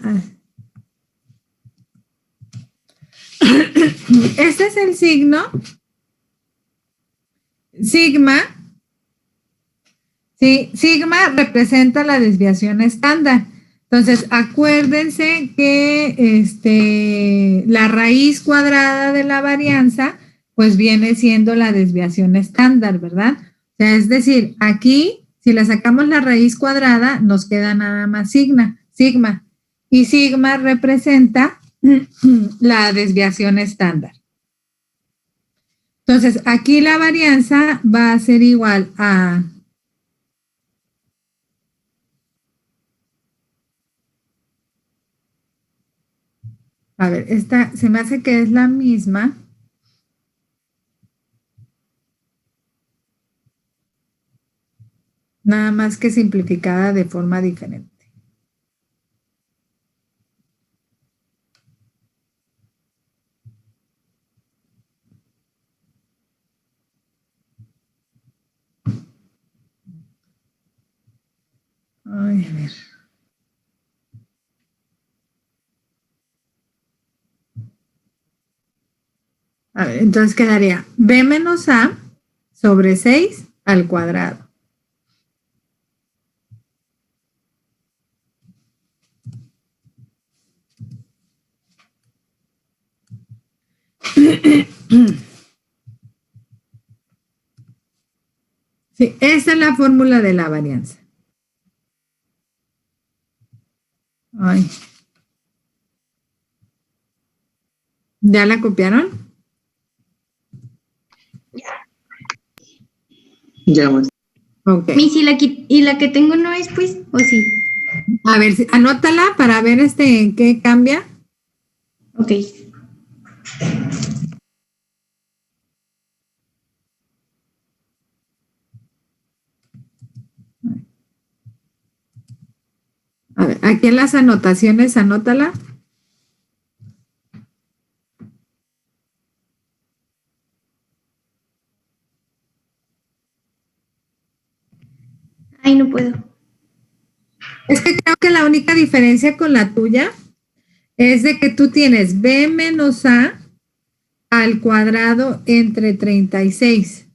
Este es el signo sigma. Sí, sigma representa la desviación estándar. Entonces, acuérdense que la raíz cuadrada de la varianza, pues viene siendo la desviación estándar, ¿verdad? O sea, es decir, aquí, si le sacamos la raíz cuadrada, nos queda nada más sigma. Y sigma representa la desviación estándar. Entonces, aquí la varianza va a ser igual a... A ver, esta se me hace que es la misma. Nada más que simplificada de forma diferente. Ay, a ver. A ver, entonces quedaría B menos A sobre 6 al cuadrado. Sí, esa es la fórmula de la varianza. Ay. ¿Ya la copiaron? Ya, pues. Ok. Miss, ¿y la que tengo no es, pues, o sí? A ver, anótala para ver en qué cambia. Ok. A ver, aquí en las anotaciones, anótala. Ay, no puedo. Es que creo que la única diferencia con la tuya es de que tú tienes B menos A al cuadrado entre 36.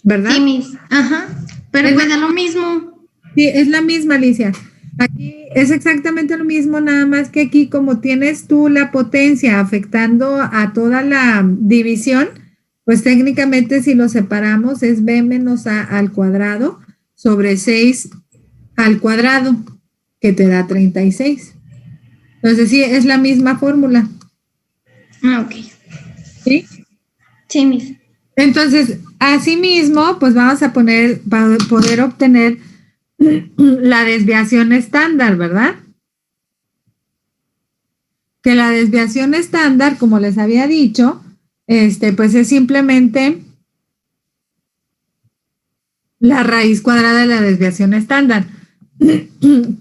¿Verdad? Sí, Miss. Ajá. Pero pues es lo mismo. Sí, es la misma, Alicia. Aquí es exactamente lo mismo, nada más que aquí como tienes tú la potencia afectando a toda la división, pues técnicamente si lo separamos es b menos a al cuadrado sobre 6 al cuadrado, que te da 36. Entonces sí, es la misma fórmula. Ah, ok. ¿Sí? Sí, Miss. Entonces, asimismo, pues vamos a poder obtener la desviación estándar, ¿verdad? Que la desviación estándar, como les había dicho, pues es simplemente la raíz cuadrada de la desviación estándar.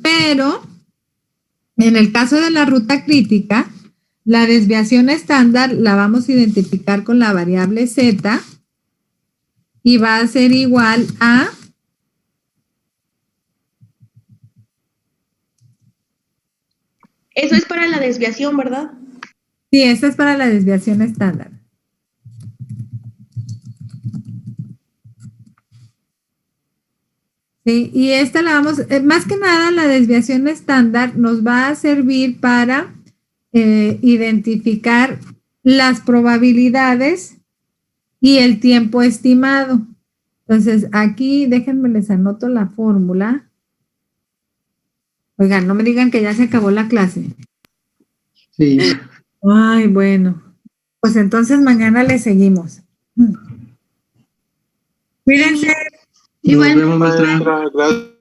Pero, en el caso de la ruta crítica, la desviación estándar la vamos a identificar con la variable z y va a ser igual a Eso es para la desviación, ¿verdad? sí, esta es para la desviación estándar. Sí, y esta la vamos, más que nada la desviación estándar nos va a servir para identificar las probabilidades y el tiempo estimado. Entonces, aquí déjenme les anoto la fórmula. Oigan, no me digan que ya se acabó la clase. Sí. Ay, bueno. Pues entonces mañana le seguimos. Cuídense. Nos vemos, maestra. Gracias.